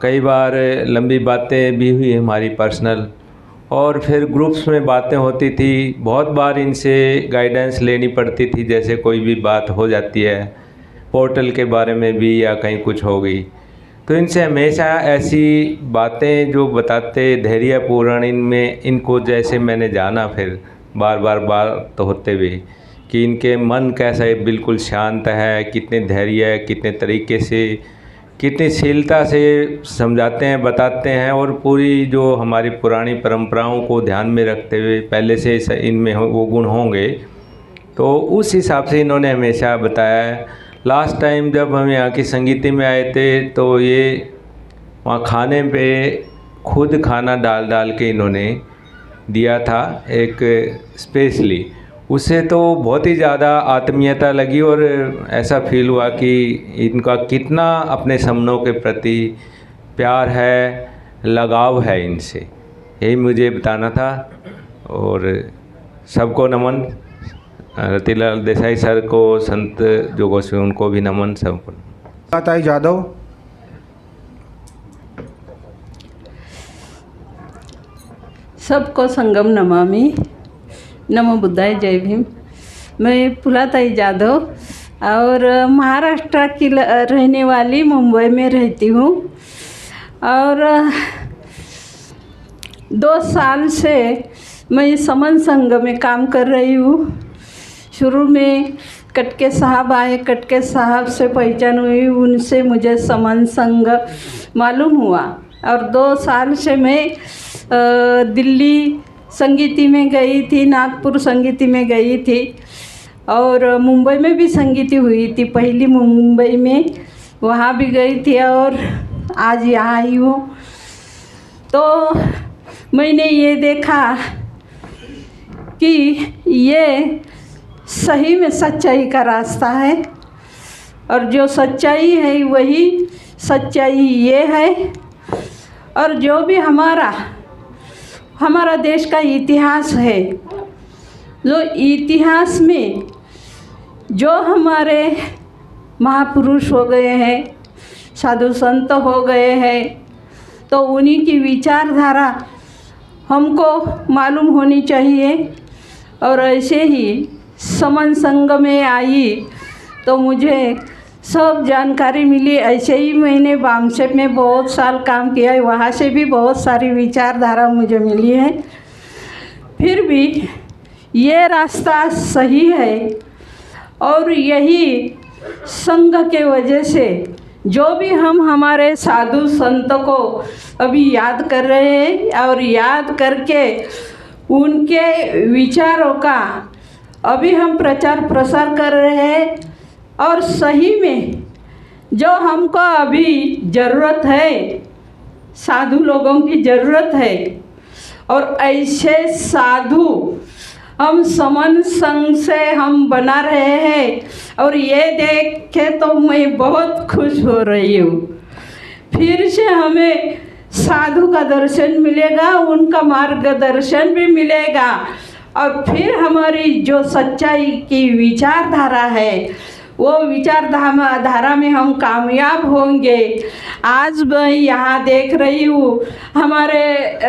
कई बार लंबी बातें भी हुई हमारी पर्सनल, और फिर ग्रुप्स में बातें होती थी। बहुत बार इनसे गाइडेंस लेनी पड़ती थी, जैसे कोई भी बात हो जाती है पोर्टल के बारे में भी या कहीं कुछ हो गई, तो इनसे हमेशा ऐसी बातें जो बताते धैर्यपूर्ण, इनमें इनको जैसे मैंने जाना फिर बार तो होते हुए कि इनके मन कैसा है, बिल्कुल शांत है, कितने धैर्य है, कितने तरीके से, कितनी शीलता से समझाते हैं, बताते हैं, और पूरी जो हमारी पुरानी परंपराओं को ध्यान में रखते हुए पहले से इनमें वो गुण होंगे, तो उस हिसाब से इन्होंने हमेशा बताया है। लास्ट टाइम जब हम यहाँ की संगीति में आए थे, तो ये वहाँ खाने पे खुद खाना डाल के इन्होंने दिया था एक स्पेशली। उससे तो बहुत ही ज़्यादा आत्मीयता लगी और ऐसा फील हुआ कि इनका कितना अपने समनों के प्रति प्यार है, लगाव है इनसे, यही मुझे बताना था। और सबको नमन, रतिलाल देसाई सर को, संत जो गोस्वामी उनको भी नमन सबको। ताई जादव। सबको संगम नमामि। नमो बुद्धाय, जय भीम। मैं फुलाताई जादव और महाराष्ट्र की रहने वाली, मुंबई में रहती हूँ और 2 साल से मैं समन संघ में काम कर रही हूँ। शुरू में कटके साहब आए, कटके साहब से पहचान हुई, उनसे मुझे समन संघ मालूम हुआ और 2 साल से मैं दिल्ली संगीति में गई थी, नागपुर संगीति में गई थी और मुंबई में भी संगीति हुई थी। पहली मुंबई में वहाँ भी गई थी और आज यहाँ आई हूँ। तो मैंने ये देखा कि ये सही में सच्चाई का रास्ता है और जो सच्चाई है वही सच्चाई ये है। और जो भी हमारा देश का इतिहास है, जो इतिहास में जो हमारे महापुरुष हो गए हैं, साधु संत हो गए हैं, तो उन्हीं की विचारधारा हमको मालूम होनी चाहिए। और ऐसे ही समन संघ में आई तो मुझे सब जानकारी मिली। ऐसे ही मैंने बामसेप में बहुत साल काम किया है, वहाँ से भी बहुत सारी विचारधारा मुझे मिली है। फिर भी ये रास्ता सही है और यही संघ के वजह से जो भी हम हमारे साधु संत को अभी याद कर रहे हैं और याद करके उनके विचारों का अभी हम प्रचार प्रसार कर रहे हैं। और सही में जो हमको अभी ज़रूरत है, साधु लोगों की ज़रूरत है और ऐसे साधु हम समन संघ से हम बना रहे हैं और ये देख के तो मैं बहुत खुश हो रही हूँ। फिर से हमें साधु का दर्शन मिलेगा, उनका मार्गदर्शन भी मिलेगा और फिर हमारी जो सच्चाई की विचारधारा है वो विचारधारा में हम कामयाब होंगे। आज मैं यहाँ देख रही हूँ हमारे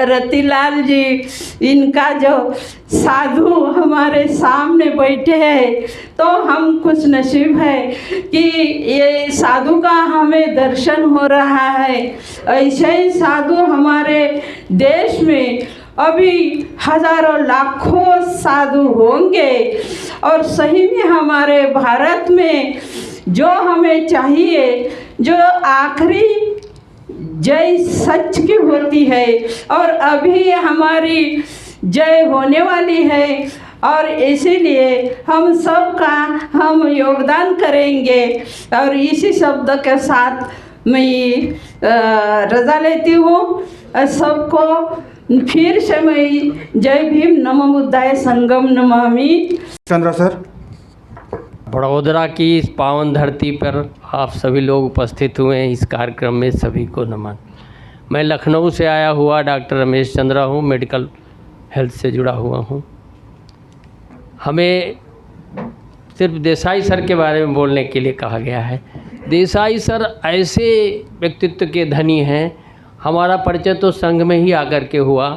रतिलाल जी, इनका जो साधु हमारे सामने बैठे हैं, तो हम खुश नसीब है कि ये साधु का हमें दर्शन हो रहा है। ऐसे ही साधु हमारे देश में अभी हजारों लाखों साधु होंगे और सही में हमारे भारत में जो हमें चाहिए, जो आखिरी जय सच की होती है और अभी हमारी जय होने वाली है और इसीलिए हम सब का हम योगदान करेंगे। और इसी शब्द के साथ मैं रजा लेती हूँ। सबको फिर से मैं जय भीम, नमो बुद्धाय, संगम नमामि। चंद्रा सर। बड़ौदा की इस पावन धरती पर आप सभी लोग उपस्थित हुए हैं, इस कार्यक्रम में सभी को नमन। मैं लखनऊ से आया हुआ डॉक्टर रमेश चंद्रा हूँ, मेडिकल हेल्थ से जुड़ा हुआ हूँ। हमें सिर्फ देसाई सर के बारे में बोलने के लिए कहा गया है। देसाई सर ऐसे व्यक्तित्व के धनी हैं। हमारा परिचय तो संघ में ही आकर के हुआ।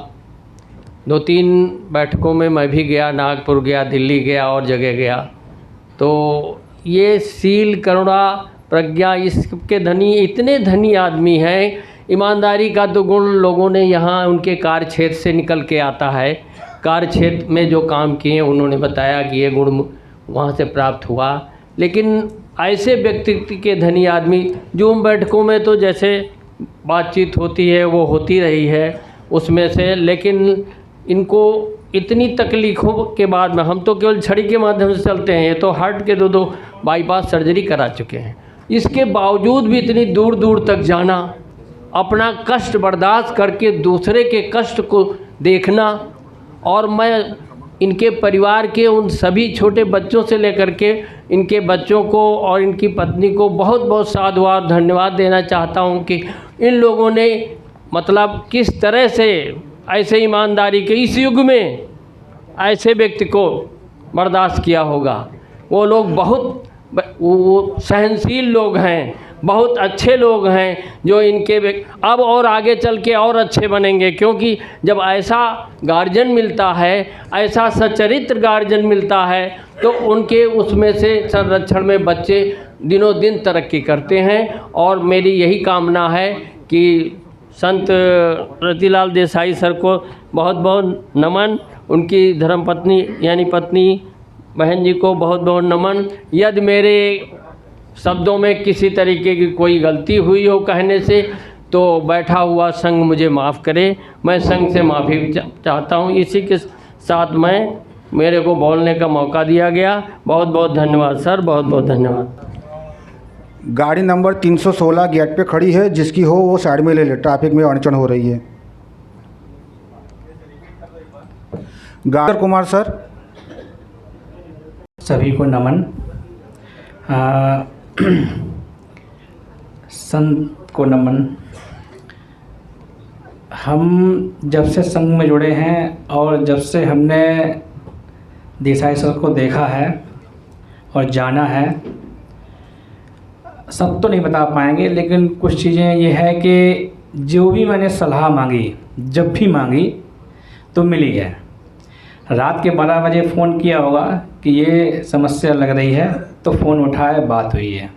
2-3 बैठकों में मैं भी गया, नागपुर गया, दिल्ली गया और जगह गया। तो ये शील, करुणा, प्रज्ञा, इसके धनी, इतने धनी आदमी हैं। ईमानदारी का तो गुण लोगों ने यहाँ उनके कार्य क्षेत्र से निकल के आता है। कार्य क्षेत्र में जो काम किए उन्होंने बताया कि ये गुण वहाँ से प्राप्त हुआ। लेकिन ऐसे व्यक्तित्व के धनी आदमी, जूम बैठकों में तो जैसे बातचीत होती है वो होती रही है उसमें से, लेकिन इनको इतनी तकलीफ़ों के बाद में, हम तो केवल छड़ी के माध्यम से चलते हैं, ये तो हार्ट के 2 बाईपास सर्जरी करा चुके हैं। इसके बावजूद भी इतनी दूर दूर तक जाना, अपना कष्ट बर्दाश्त करके दूसरे के कष्ट को देखना। और मैं इनके परिवार के उन सभी छोटे बच्चों से लेकर के इनके बच्चों को और इनकी पत्नी को बहुत बहुत साधुवाद धन्यवाद देना चाहता हूं कि इन लोगों ने मतलब किस तरह से ऐसे ईमानदारी के इस युग में ऐसे व्यक्ति को बर्दाश्त किया होगा। वो लोग बहुत वो सहनशील लोग हैं, बहुत अच्छे लोग हैं, जो इनके अब और आगे चल के और अच्छे बनेंगे, क्योंकि जब ऐसा गार्जियन मिलता है, ऐसा सच्चरित्र गार्जियन मिलता है, तो उनके उसमें से संरक्षण में बच्चे दिनों दिन तरक्की करते हैं। और मेरी यही कामना है कि संत रतिलाल देसाई सर को बहुत बहुत नमन, उनकी धर्मपत्नी यानी पत्नी बहन जी को बहुत बहुत नमन। यदि मेरे शब्दों में किसी तरीके की कोई गलती हुई हो कहने से, तो बैठा हुआ संघ मुझे माफ़ करे, मैं संघ से माफ़ी चाहता हूँ। इसी के साथ मेरे को बोलने का मौका दिया गया। बहुत बहुत धन्यवाद सर, बहुत बहुत धन्यवाद। गाड़ी नंबर 316 गेट पे खड़ी है, जिसकी हो वो साइड में ले ले, ट्रैफिक में अड़चन हो रही है। गागर कुमार सर। सभी को नमन। संत को नमन। हम जब से संघ में जुड़े हैं और जब से हमने देसाई सर को देखा है और जाना है, सब तो नहीं बता पाएंगे, लेकिन कुछ चीज़ें ये है कि जो भी मैंने सलाह मांगी, जब भी मांगी तो मिली है। रात के 12 बजे फ़ोन किया होगा कि ये समस्या लग रही है, तो फ़ोन उठाए, बात हुई है।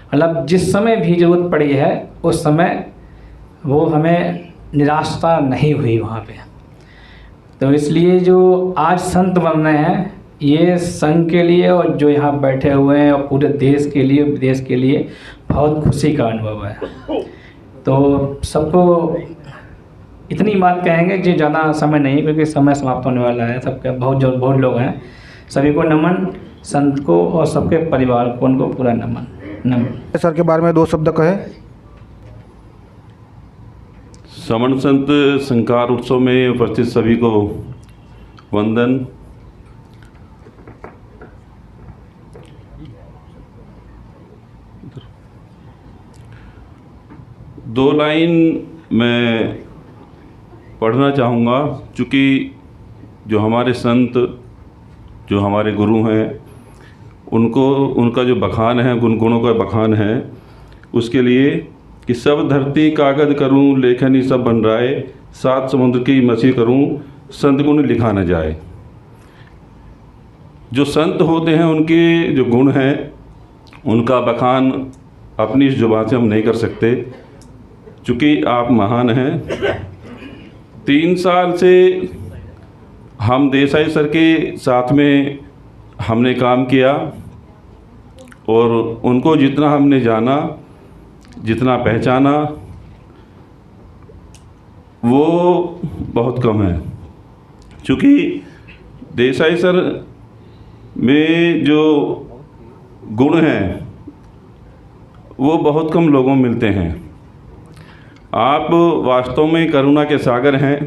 मतलब जिस समय भी ज़रूरत पड़ी है उस समय वो हमें निराशा नहीं हुई वहाँ पे। तो इसलिए जो आज संत बन रहे हैं, ये संघ के लिए और जो यहाँ बैठे हुए हैं और पूरे देश के लिए, विदेश के लिए बहुत खुशी का अनुभव है। तो सबको इतनी बात कहेंगे कि ज़्यादा समय नहीं, क्योंकि समय समाप्त होने वाला है। सबके बहुत लोग हैं। सभी को नमन, संत को और सबके परिवार को, उनको पूरा नमन। सर के बारे में 2 शब्द कहे। समण संत संकार उत्सव में उपस्थित सभी को वंदन। दो लाइन मैं पढ़ना चाहूँगा, चूँकि जो हमारे संत, जो हमारे गुरु हैं, उनका जो बखान है, गुणों का बखान है, उसके लिए कि सब धरती कागज करूं, लेखनी सब बन राय, 7 समुद्र की मछली करूं, संत गुण लिखा न जाए। जो संत होते हैं, उनके जो गुण हैं, उनका बखान अपनी इस जुबान से हम नहीं कर सकते, चूँकि आप महान हैं। 3 साल से हम देसाई सर के साथ में हमने काम किया और उनको जितना हमने जाना, जितना पहचाना, वो बहुत कम है। क्योंकि देसाई सर में जो गुण हैं वो बहुत कम लोगों में मिलते हैं। आप वास्तव में करुणा के सागर हैं।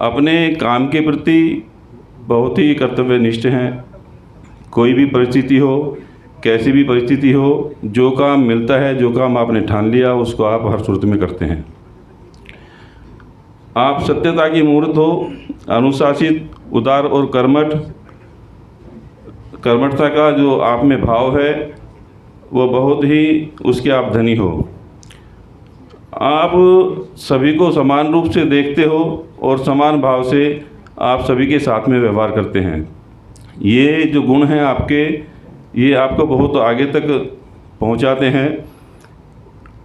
अपने काम के प्रति बहुत ही कर्तव्यनिष्ठ हैं। कोई भी परिस्थिति हो, कैसी भी परिस्थिति हो, जो काम मिलता है, जो काम आपने ठान लिया, उसको आप हर सूरत में करते हैं। आप सत्यता की मूर्त हो, अनुशासित, उदार और कर्मठता का जो आप में भाव है, वो बहुत ही उसके आप धनी हो। आप सभी को समान रूप से देखते हो और समान भाव से आप सभी के साथ में व्यवहार करते हैं। ये जो गुण हैं आपके, ये आपको बहुत आगे तक पहुंचाते हैं।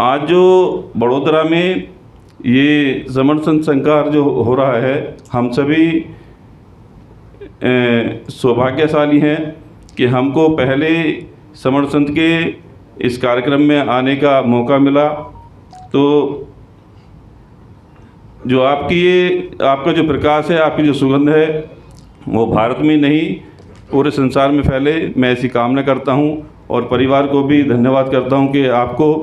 आज जो बड़ोदरा में ये समण संत संकार जो हो रहा है, हम सभी सौभाग्यशाली हैं कि हमको पहले समण संत के इस कार्यक्रम में आने का मौका मिला। तो जो आपका जो प्रकाश है, आपकी जो सुगंध है, वो भारत में नहीं पूरे संसार में फैले, मैं ऐसी कामना करता हूँ। और परिवार को भी धन्यवाद करता हूँ कि आपको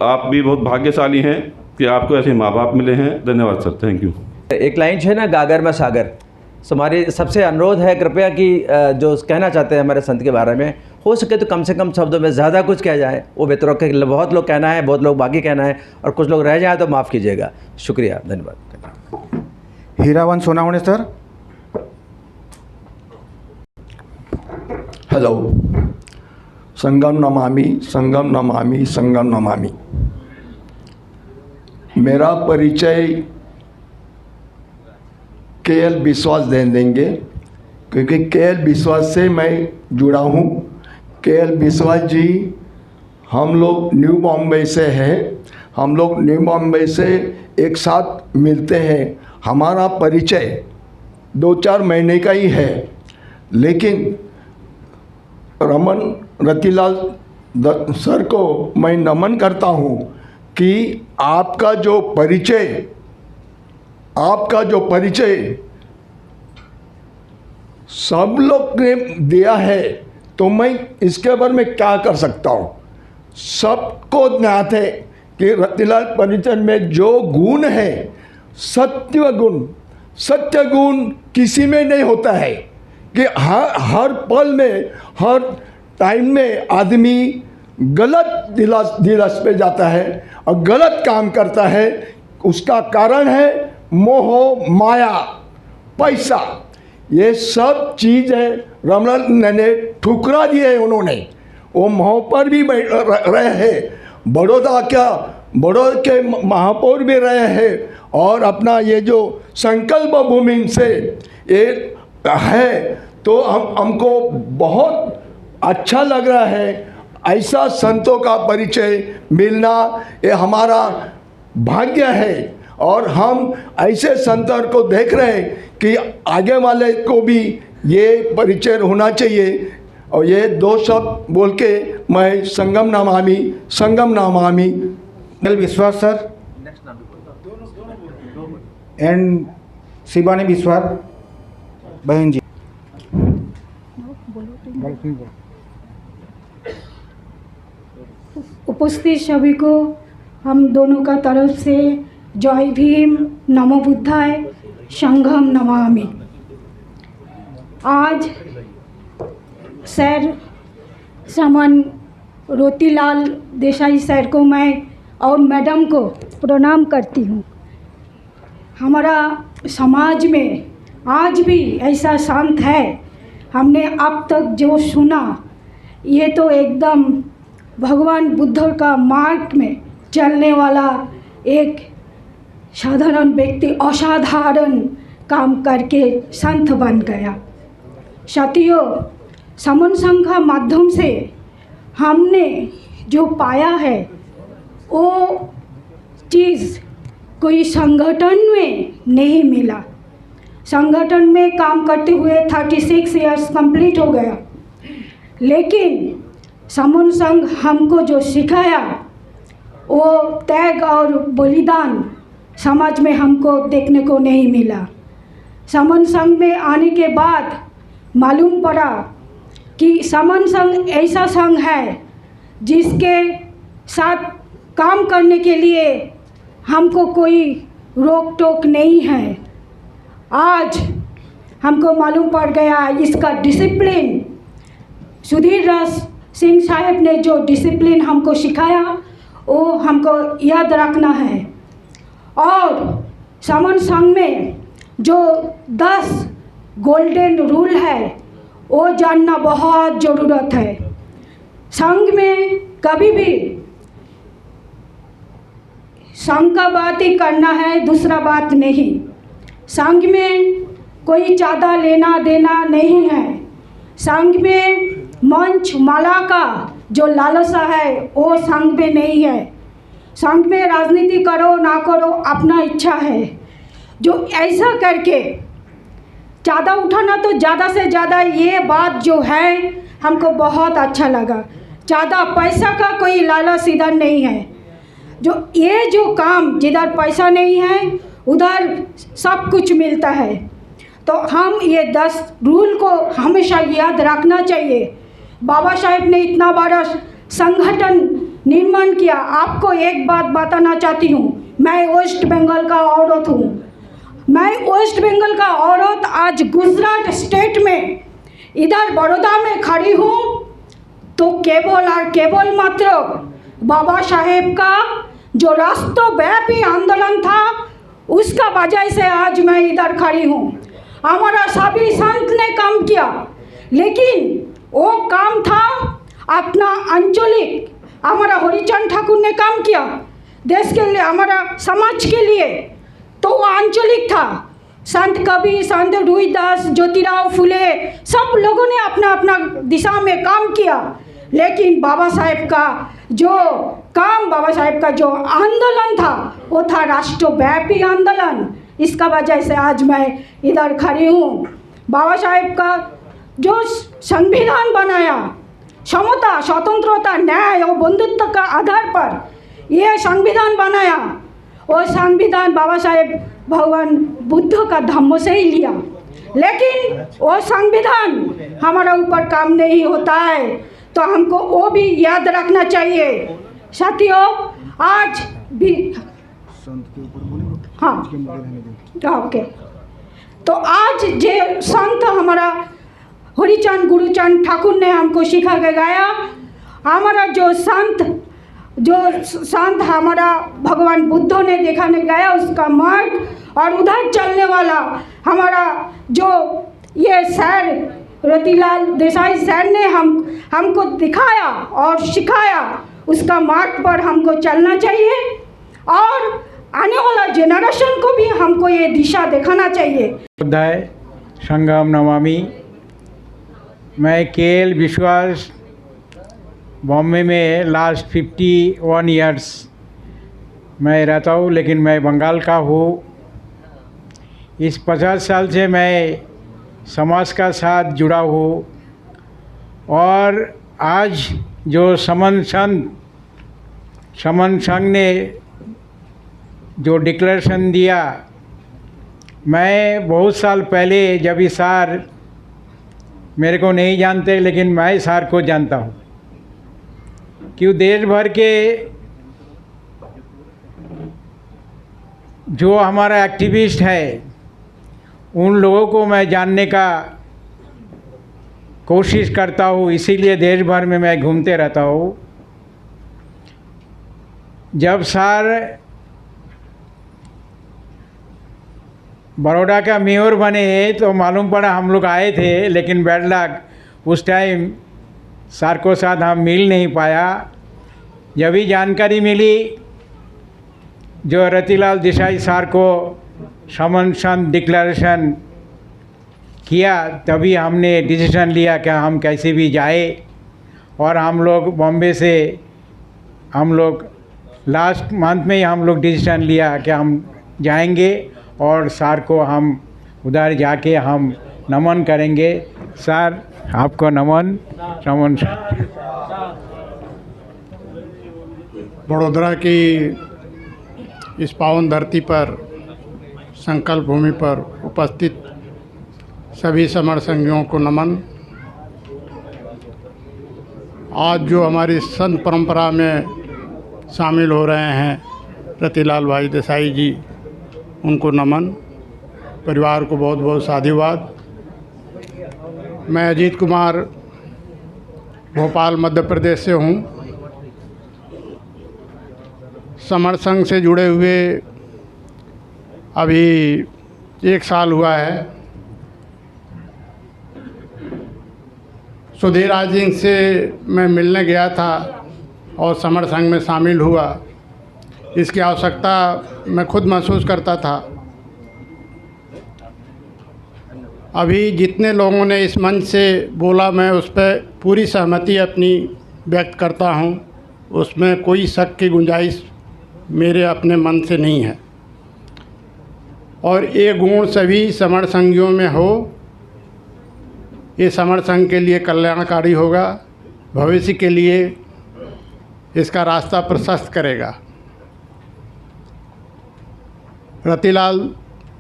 आप भी बहुत भाग्यशाली हैं कि आपको ऐसे माँ बाप मिले हैं। धन्यवाद सर, थैंक यू। एक लाइन है ना, गागर में सागर। हमारी सबसे अनुरोध है कृपया कि जो कहना चाहते हैं हमारे संत के बारे में, हो सके तो कम से कम शब्दों में ज़्यादा कुछ कह जाए। वो बेतरक के बहुत लोग कहना है, बहुत लोग बाकी कहना है, और कुछ लोग रह जाए तो माफ़ कीजिएगा। शुक्रिया, धन्यवाद। हीरावन सोनावणे सर। हेलो। संगम नमामि संगम नमामि संगम नमामि। मेरा परिचय KL बिस्वास दे देंगे, क्योंकि KL बिस्वास से मैं जुड़ा हूँ। KL बिस्वास जी हम लोग न्यू बॉम्बे से हैं। हम लोग न्यू बॉम्बे से एक साथ मिलते हैं। हमारा परिचय 2-4 महीने का ही है, लेकिन रमन रतिलाल सर को मैं नमन करता हूँ कि आपका जो परिचय सब लोग ने दिया है, तो मैं इसके बारे में क्या कर सकता हूँ। सबको ज्ञात है कि रतिलाल परिचय में जो गुण है, सत्य गुण किसी में नहीं होता है कि हर पल में, हर टाइम में आदमी गलत दिलास पे जाता है और गलत काम करता है। उसका कारण है मोह, माया, पैसा, ये सब चीज़ है रमन ने ठुकरा दिए है। उन्होंने वो मोह पर भी रहे हैं। बड़ौदा के महापौर भी रहे हैं और अपना ये जो संकल्प भूमि से ये है, तो हमको बहुत अच्छा लग रहा है। ऐसा संतों का परिचय मिलना ये हमारा भाग्य है और हम ऐसे संतों को देख रहे हैं कि आगे वाले को भी ये परिचय होना चाहिए। और ये 2 शब्द बोल के मैं संगम नमामि। KL विश्वास सर एंड शिवानी विश्वास बहन जी। उपस्थित सभी को हम दोनों का तरफ से जय भीम, नमो बुद्धाय, संगम नमामि। आज सर समन रोतीलाल देसाई सर को मैं और मैडम को प्रणाम करती हूँ। हमारा समाज में आज भी ऐसा शांत है। हमने अब तक जो सुना, ये तो एकदम भगवान बुद्ध का मार्ग में चलने वाला एक साधारण व्यक्ति असाधारण काम करके संत बन गया। साथियों, समन संघ का माध्यम से हमने जो पाया है, वो चीज़ कोई संगठन में नहीं मिला। संगठन में काम करते हुए 36 इयर्स कंप्लीट हो गया, लेकिन समन संघ हमको जो सिखाया वो त्याग और बलिदान समाज में हमको देखने को नहीं मिला। समन संघ में आने के बाद मालूम पड़ा कि समन संघ ऐसा संघ है जिसके साथ काम करने के लिए हमको कोई रोक टोक नहीं है। आज हमको मालूम पड़ गया इसका डिसिप्लिन। सुधीर राज सिंह साहब ने जो डिसिप्लिन हमको सिखाया वो हमको याद रखना है। और समन संघ में जो 10 गोल्डन रूल है वो जानना बहुत ज़रूरत है। संघ में कभी भी संघ का बात ही करना है, दूसरा बात नहीं। संघ में कोई चाँदा लेना देना नहीं है। संघ में मंच माला का जो लालसा है वो संघ में नहीं है। संघ में राजनीति करो ना करो अपना इच्छा है। जो ऐसा करके चाँदा उठाना, तो ज़्यादा से ज़्यादा ये बात जो है हमको बहुत अच्छा लगा। चाँदा पैसा का कोई लालच इधर नहीं है। जो काम जिधर पैसा नहीं है उधर सब कुछ मिलता है। तो हम ये 10 रूल को हमेशा याद रखना चाहिए। बाबा साहेब ने इतना बड़ा संगठन निर्माण किया। आपको एक बात बताना चाहती हूँ, मैं वेस्ट बंगाल का औरत हूँ। मैं वेस्ट बंगाल का औरत आज गुजरात स्टेट में इधर बड़ौदा में खड़ी हूँ, तो केवल और केवल मात्र बाबा साहेब का जो राष्ट्रव्यापी आंदोलन था उसका वजह से आज मैं इधर खड़ी हूँ। हमारा सभी संत ने काम किया, लेकिन वो काम था अपना आंचलिक। हमारा हरिचंद ठाकुर ने काम किया देश के लिए, हमारा समाज के लिए, तो वो आंचलिक था। संत कबीर, संत रविदास, ज्योतिराव फुले, सब लोगों ने अपना अपना दिशा में काम किया, लेकिन बाबा साहेब का जो काम, बाबा साहेब का जो आंदोलन था वो था राष्ट्रव्यापी आंदोलन। इसका वजह से आज मैं इधर खड़ी हूँ। बाबा साहेब का जो संविधान बनाया, समता, स्वतंत्रता, न्याय और बंधुत्व का आधार पर ये संविधान बनाया, और संविधान बाबा साहेब भगवान बुद्ध का धम्म से ही लिया, लेकिन वो संविधान हमारा ऊपर काम नहीं होता है, तो हमको वो भी याद रखना चाहिए। साथियों, आज भी हाँ ओके, तो आज जे संत हमारा हरिचंद गुरुचंद ठाकुर ने हमको सिखा के गया, हमारा जो संत हमारा भगवान बुद्ध ने दिखाने गया उसका मार्ग, और उधर चलने वाला हमारा जो ये सर रतिलाल देसाई सर ने हमको दिखाया और सिखाया, उसका मार्ग पर हमको चलना चाहिए, और आने वाला जेनरेशन को भी हमको ये दिशा दिखाना चाहिए। बुद्धाय संगम नमामि। मैं केएल विश्वास, बॉम्बे में लास्ट 51 इयर्स मैं रहता हूँ, लेकिन मैं बंगाल का हूँ। इस 50 साल से मैं समाज का साथ जुड़ा हूँ, और आज जो समन संघ ने जो डिक्लेरेशन दिया, मैं बहुत साल पहले, जब इस सार मेरे को नहीं जानते, लेकिन मैं सार को जानता हूँ, क्यों देश भर के जो हमारा एक्टिविस्ट है उन लोगों को मैं जानने का कोशिश करता हूँ, इसीलिए देश भर में मैं घूमते रहता हूँ। जब सर बड़ौदा का मेयर बने तो मालूम पड़ा हम लोग आए थे, लेकिन बैड लक उस टाइम सर को साथ हम मिल नहीं पाया। जब भी जानकारी मिली जो रतिलाल देसाई सर को समन संघ डिक्लेरेशन किया, तभी हमने डिसीजन लिया कि हम कैसे भी जाए, और हम लोग बॉम्बे से हम लोग लास्ट मंथ में ही हम लोग डिसीजन लिया कि हम जाएंगे, और सर को हम उधर जाके हम नमन करेंगे। सर आपको नमन। समन बड़ोदरा की इस पावन धरती पर, संकल्प भूमि पर उपस्थित सभी समर संघियों को नमन। आज जो हमारी संत परंपरा में शामिल हो रहे हैं रतिलाल भाई देसाई जी, उनको नमन। परिवार को बहुत बहुत साधुवाद। मैं अजीत कुमार, भोपाल मध्य प्रदेश से हूँ। समर संघ से जुड़े हुए अभी 1 साल हुआ है। सुधीर राजिंग से मैं मिलने गया था और समर संघ में शामिल हुआ। इसकी आवश्यकता मैं खुद महसूस करता था। अभी जितने लोगों ने इस मंच से बोला, मैं उस पर पूरी सहमति अपनी व्यक्त करता हूँ। उसमें कोई शक की गुंजाइश मेरे अपने मन से नहीं है, और ये गुण सभी समर संघियों में हो, ये समर संघ के लिए कल्याणकारी होगा, भविष्य के लिए इसका रास्ता प्रशस्त करेगा। रतिलाल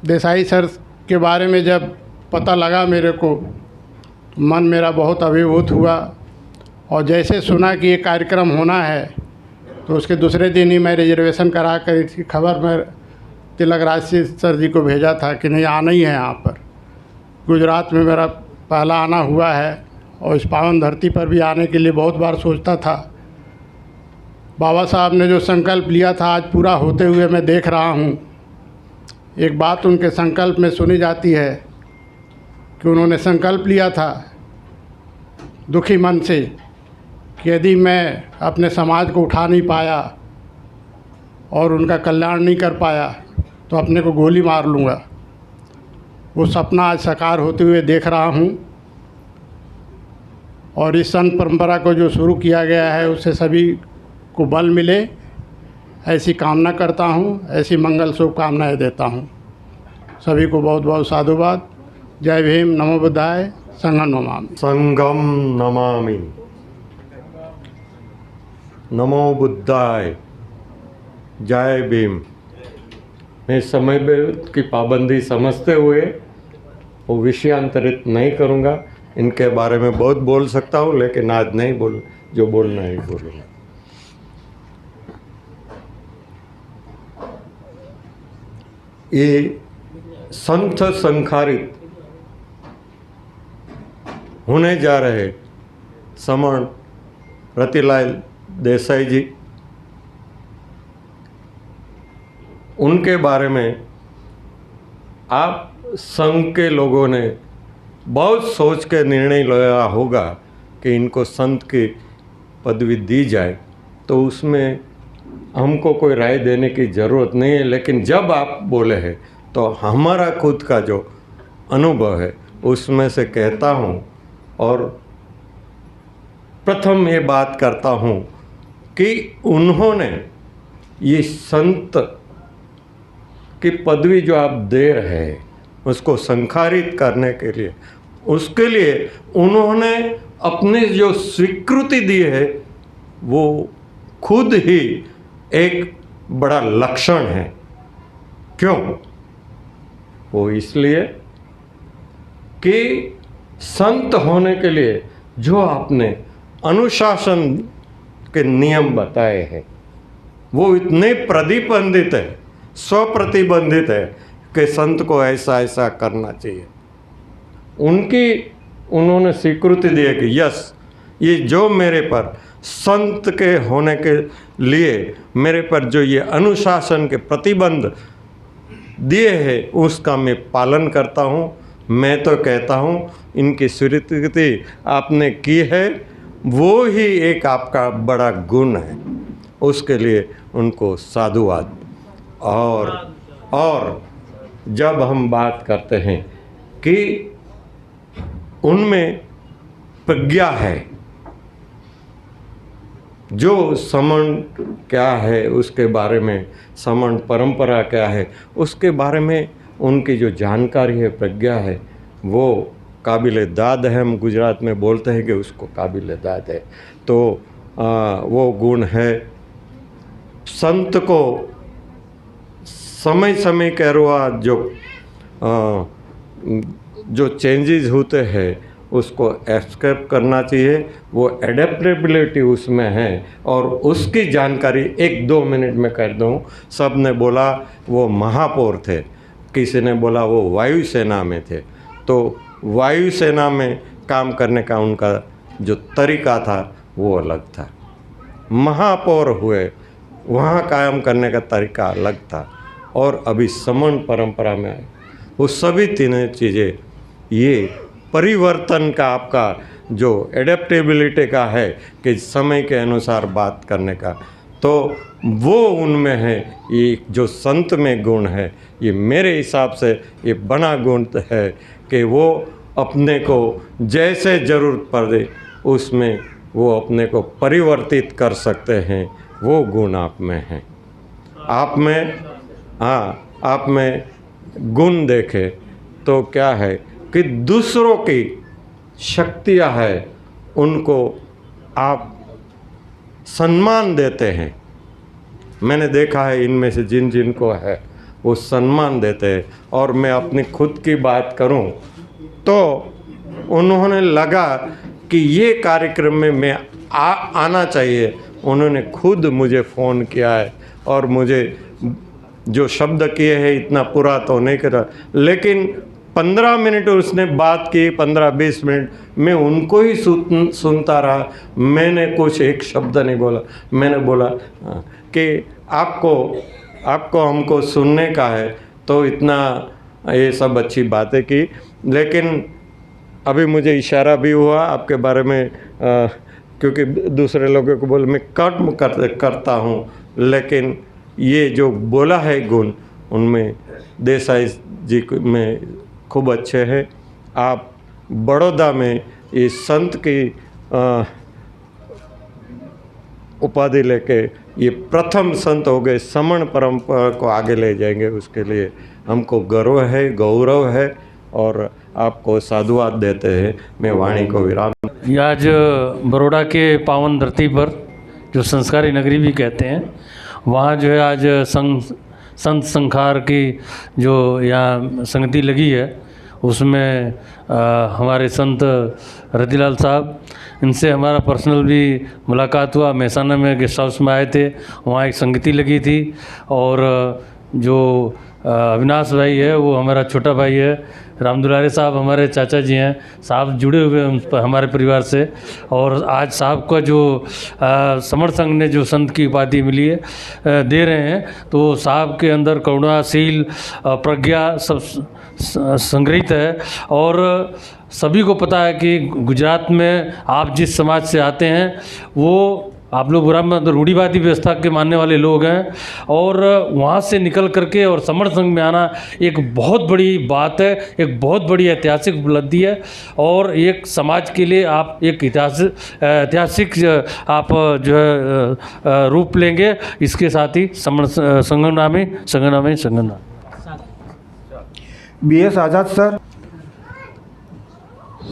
देसाई सर के बारे में जब पता लगा मेरे को, मन मेरा बहुत अभिभूत हुआ, और जैसे सुना कि ये कार्यक्रम होना है तो उसके दूसरे दिन ही मैं रिजर्वेशन करा कर इसकी खबर मैं तिलक राज सर जी को भेजा था कि नहीं, आना ही है यहाँ पर। गुजरात में मेरा पहला आना हुआ है, और इस पावन धरती पर भी आने के लिए बहुत बार सोचता था। बाबा साहब ने जो संकल्प लिया था आज पूरा होते हुए मैं देख रहा हूँ। एक बात उनके संकल्प में सुनी जाती है कि उन्होंने संकल्प लिया था दुखी मन से कि यदि मैं अपने समाज को उठा नहीं पाया और उनका कल्याण नहीं कर पाया तो अपने को गोली मार लूँगा। वो सपना आज साकार होते हुए देख रहा हूँ और इस संत परंपरा को जो शुरू किया गया है उससे सभी को बल मिले, ऐसी कामना करता हूँ, ऐसी मंगल शुभकामनाएँ देता हूँ। सभी को बहुत बहुत साधुवाद। जय भीम, नमो बुद्धाय, संगम नमामि। संगम नमामि। नमो बुद्धाय, जय भीम। मैं समय की पाबंदी समझते हुए वो विषयांतरित नहीं करूँगा। इनके बारे में बहुत बोल सकता हूँ लेकिन आज नहीं बोल, जो बोलना है बोलूँगा। ये संत संखारित होने जा रहे समण रतिलाल देसाई जी, उनके बारे में आप संघ के लोगों ने बहुत सोच के निर्णय लिया होगा कि इनको संत की पदवी दी जाए, तो उसमें हमको कोई राय देने की ज़रूरत नहीं है। लेकिन जब आप बोले हैं तो हमारा खुद का जो अनुभव है उसमें से कहता हूँ और प्रथम ये बात करता हूँ कि उन्होंने ये संत की पदवी जो आप दे रहे हैं उसको संखारित करने के लिए, उसके लिए उन्होंने अपनी जो स्वीकृति दी है वो खुद ही एक बड़ा लक्षण है। क्यों? वो इसलिए कि संत होने के लिए जो आपने अनुशासन के नियम बताए हैं वो इतने प्रतिबंधित है, स्वप्रतिबंधित है कि संत को ऐसा ऐसा करना चाहिए। उन्होंने स्वीकृति दी है कि यस, ये जो मेरे पर संत के होने के लिए मेरे पर जो ये अनुशासन के प्रतिबंध दिए हैं उसका मैं पालन करता हूँ। मैं तो कहता हूँ इनकी स्वीकृति आपने की है वो ही एक आपका बड़ा गुण है, उसके लिए उनको साधुवाद। और जब हम बात करते हैं कि उनमें प्रज्ञा है, जो समण क्या है उसके बारे में, समण परंपरा क्या है उसके बारे में उनकी जो जानकारी है, प्रज्ञा है, वो काबिल दाद है। हम गुजरात में बोलते हैं कि उसको काबिल दाद है। तो वो गुण है। संत को समय समय के रुआ जो चेंजेस होते हैं उसको एक्सेप्ट करना चाहिए। वो एडेप्टेबिलिटी उसमें है और उसकी जानकारी 1-2 मिनट में कर दूँ। सब ने बोला वो महापौर थे, किसी ने बोला वो वायुसेना में थे, तो वायुसेना में काम करने का उनका जो तरीका था वो अलग था। महापौर हुए, वहाँ काम करने का तरीका अलग था। और अभी समण परंपरा में आए वो सभी तीनों चीज़ें, ये परिवर्तन का आपका जो एडेप्टेबिलिटी का है कि समय के अनुसार बात करने का, तो वो उनमें है। ये जो संत में गुण है ये मेरे हिसाब से ये बना गुण है कि वो अपने को जैसे ज़रूरत पड़े उसमें वो अपने को परिवर्तित कर सकते हैं। वो गुण आप में है। आप में गुण देखे तो क्या है कि दूसरों की शक्तियाँ है उनको आप सम्मान देते हैं। मैंने देखा है इनमें से जिन जिन को है वो सम्मान देते हैं। और मैं अपनी खुद की बात करूं तो उन्होंने लगा कि ये कार्यक्रम में मैं आना चाहिए। उन्होंने खुद मुझे फ़ोन किया है और मुझे जो शब्द किए हैं इतना पूरा तो नहीं करा, लेकिन 15 मिनट उसने बात की, 15-20 मिनट मैं उनको ही सुनता रहा। मैंने कुछ एक शब्द नहीं बोला। मैंने बोला कि आपको हमको सुनने का है तो इतना ये सब अच्छी बातें की। लेकिन अभी मुझे इशारा भी हुआ आपके बारे में, क्योंकि दूसरे लोगों को बोले मैं कर्म करता हूँ, लेकिन ये जो बोला है गुण उनमें देसाई जी में खूब अच्छे हैं। आप बड़ौदा में इस संत की उपाधि लेके ये प्रथम संत हो गए, समण परंपरा को आगे ले जाएंगे, उसके लिए हमको गर्व है, गौरव है और आपको साधुवाद देते हैं। मैं वाणी को विराम। ये आज बड़ौदा के पावन धरती पर, जो संस्कारी नगरी भी कहते हैं, वहाँ जो है आज संत संखार की जो यहाँ संगति लगी है, उसमें हमारे संत रतिलाल साहब, इनसे हमारा पर्सनल भी मुलाकात हुआ। महसाना में गेस्ट हाउस में आए थे, वहाँ एक संगति लगी थी। और जो अविनाश भाई है वो हमारा छोटा भाई है, रामदुलारे साहब हमारे चाचा जी हैं, साहब जुड़े हुए हैं उन पर हमारे परिवार से। और आज साहब का जो समर संघ ने जो संत की उपाधि मिली है दे रहे हैं, तो साहब के अंदर करुणाशील प्रज्ञा सब संग्रहित है। और सभी को पता है कि गुजरात में आप जिस समाज से आते हैं वो आप लोग रूढ़िवादी व्यवस्था के मानने वाले लोग हैं, और वहाँ से निकल करके और समर संघ में आना एक बहुत बड़ी बात है, एक बहुत बड़ी ऐतिहासिक उपलब्धि है। और एक समाज के लिए आप एक ऐतिहासिक आप जो है रूप लेंगे। इसके साथ ही समर संगमनामी BS आज़ाद सर।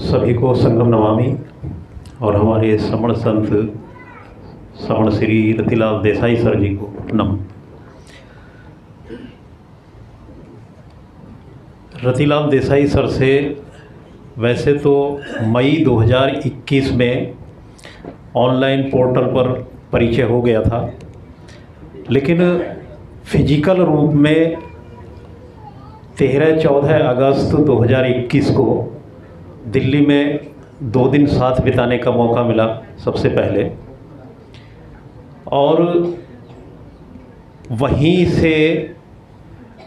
सभी को संगम नमामि और हमारे समण संत समण श्री रतिलाल देसाई सर जी को नमन। रतिलाल देसाई सर से वैसे तो मई 2021 में ऑनलाइन पोर्टल पर परिचय हो गया था, लेकिन फिजिकल रूप में 13-14 अगस्त 2021 को दिल्ली में 2 दिन साथ बिताने का मौका मिला सबसे पहले। और वहीं से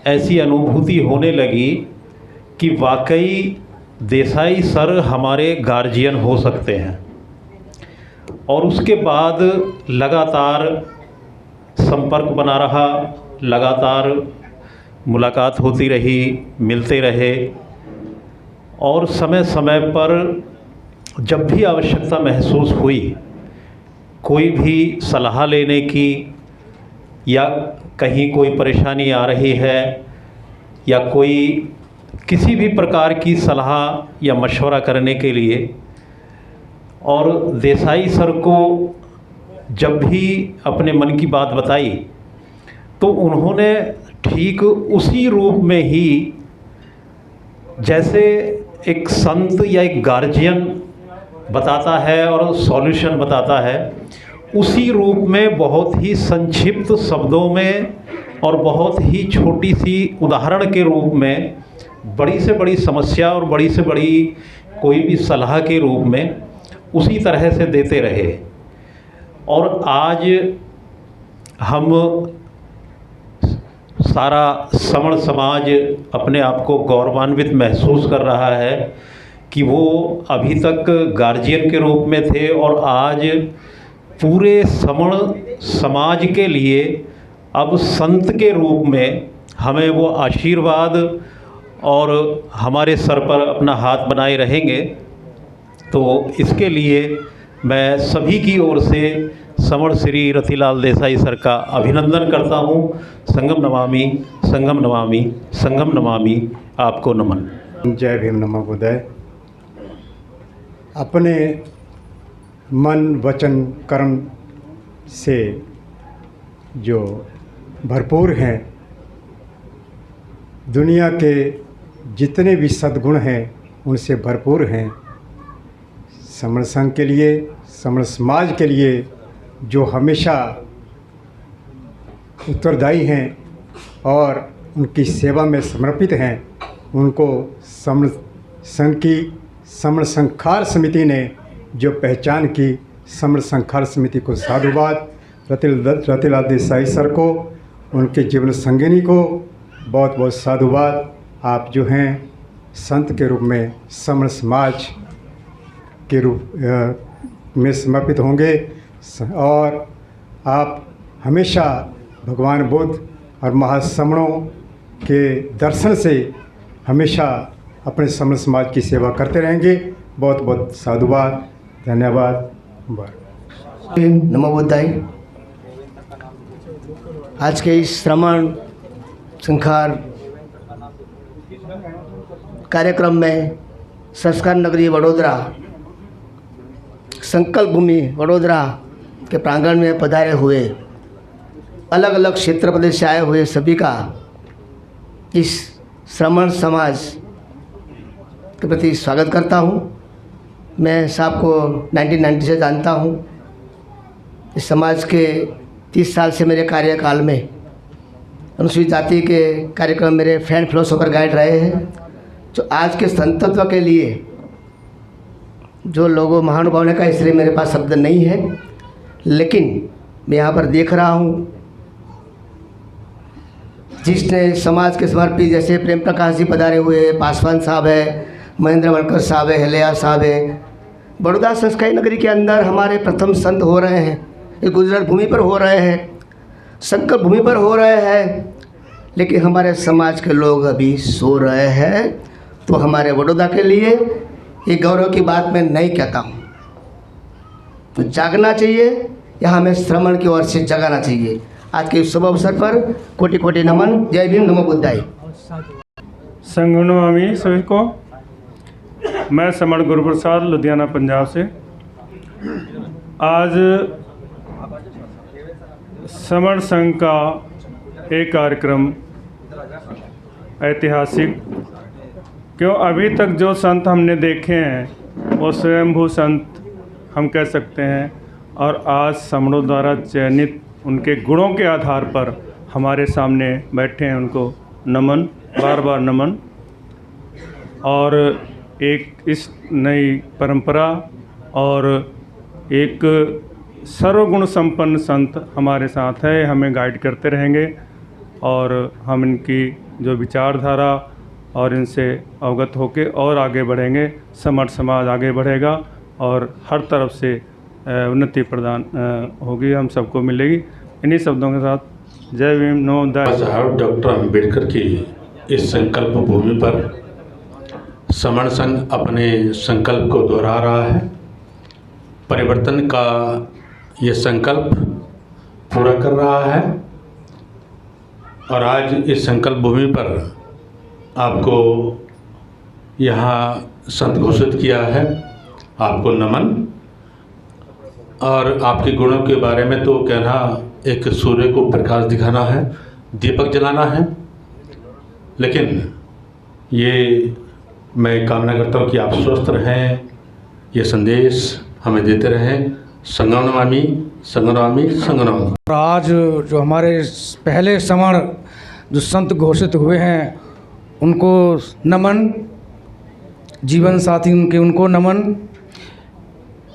ऐसी अनुभूति होने लगी कि वाकई देसाई सर हमारे गार्जियन हो सकते हैं। और उसके बाद लगातार संपर्क बना रहा, लगातार मुलाकात होती रही, मिलते रहे। और समय समय पर जब भी आवश्यकता महसूस हुई, कोई भी सलाह लेने की या कहीं कोई परेशानी आ रही है या कोई किसी भी प्रकार की सलाह या मशवरा करने के लिए, और देसाई सर को जब भी अपने मन की बात बताई तो उन्होंने ठीक उसी रूप में ही, जैसे एक संत या एक गार्जियन बताता है और सॉल्यूशन बताता है, उसी रूप में बहुत ही संक्षिप्त शब्दों में और बहुत ही छोटी सी उदाहरण के रूप में बड़ी से बड़ी समस्या और बड़ी से बड़ी कोई भी सलाह के रूप में उसी तरह से देते रहे। और आज हम सारा समण समाज अपने आप को गौरवान्वित महसूस कर रहा है कि वो अभी तक गार्जियन के रूप में थे और आज पूरे समण समाज के लिए अब संत के रूप में हमें वो आशीर्वाद और हमारे सर पर अपना हाथ बनाए रहेंगे। तो इसके लिए मैं सभी की ओर से समण श्री रतिलाल देसाई सर का अभिनंदन करता हूँ। संगम नमामि, संगम नमामि, संगम नमामि, आपको नमन। जय भीम, नमो बुद्धाय। अपने मन वचन कर्म से जो भरपूर हैं, दुनिया के जितने भी सद्गुण हैं उनसे भरपूर हैं। समण संघ के लिए, समण समाज के लिए जो हमेशा उत्तरदायी हैं और उनकी सेवा में समर्पित हैं, उनको समण संघ की समण संखार समिति ने जो पहचान की, समण संखार समिति को साधुवाद, रतिलाल देसाई सर को, उनके जीवन संगिनी को बहुत बहुत साधुवाद। आप जो हैं संत के रूप में समण समाज के रूप में समर्पित होंगे और आप हमेशा भगवान बुद्ध और महासमणों के दर्शन से हमेशा अपने समण समाज की सेवा करते रहेंगे। बहुत बहुत साधुवाद, धन्यवाद। नमो बुद्धाय। आज के इस श्रमण संखार कार्यक्रम में संस्कार नगरी वडोदरा, संकल्प भूमि वडोदरा के प्रांगण में पधारे हुए अलग अलग क्षेत्र प्रदेश से आए हुए सभी का इस श्रमण समाज के प्रति स्वागत करता हूँ। मैं साहब को 1990 से जानता हूँ। इस समाज के 30 साल से मेरे कार्यकाल में अनुसूचित जाति के कार्यक्रम मेरे फ्रेंड फेलोस होकर गाइड रहे हैं। जो आज के संतत्व के लिए जो लोगों महानुभाव ने कहा, इसलिए मेरे पास शब्द नहीं है, लेकिन मैं यहाँ पर देख रहा हूँ जिसने समाज के समर्पित, जैसे प्रेम प्रकाश जी पधारे हुए, पासवान साहब है, महेंद्र वणकर साहब है, हेलिया साहब है। बड़ौदा संस्कारी नगरी के अंदर हमारे प्रथम संत हो रहे हैं। ये गुजरात भूमि पर हो रहे हैं, संकल्प भूमि पर हो रहे हैं, लेकिन हमारे समाज के लोग अभी सो रहे हैं। तो हमारे बड़ौदा के लिए ये गौरव की बात मैं नहीं कहता हूँ। तो जागना चाहिए, यहाँ हमें श्रमण की ओर से जगाना चाहिए। आज के शुभ अवसर पर कोटि कोटि नमन। जय भीम, नमो बुद्धाय। संगम नमामि सभी को। मैं समण गुरुप्रसाद लुधियाना पंजाब से। आज समण संघ का एक कार्यक्रम ऐतिहासिक, क्यों अभी तक जो संत हमने देखे हैं वो स्वयंभू संत हम कह सकते हैं, और आज समणों द्वारा चयनित उनके गुणों के आधार पर हमारे सामने बैठे हैं, उनको नमन, बार बार नमन। और एक इस नई परंपरा और एक सर्वगुण संपन्न संत हमारे साथ है, हमें गाइड करते रहेंगे और हम इनकी जो विचारधारा और इनसे अवगत होके और आगे बढ़ेंगे। समर्थ समाज आगे बढ़ेगा और हर तरफ से उन्नति प्रदान होगी, हम सबको मिलेगी। इन्हीं शब्दों के साथ जय भीम, नमो बुद्धाय। साहब डॉक्टर अम्बेडकर की इस संकल्प भूमि पर समण संघ अपने संकल्प को दोहरा रहा है। परिवर्तन का ये संकल्प पूरा कर रहा है और आज इस संकल्प भूमि पर आपको यहाँ संत घोषित किया है। आपको नमन। और आपके गुणों के बारे में तो कहना, एक सूर्य को प्रकाश दिखाना है, दीपक जलाना है, लेकिन ये मैं कामना करता हूँ कि आप स्वस्थ रहें, ये संदेश हमें देते रहें। संगम नमामि, संगम नमामि, संगम नमामि। और आज जो हमारे पहले समण जो संत घोषित हुए हैं उनको नमन, जीवन साथी उनको नमन।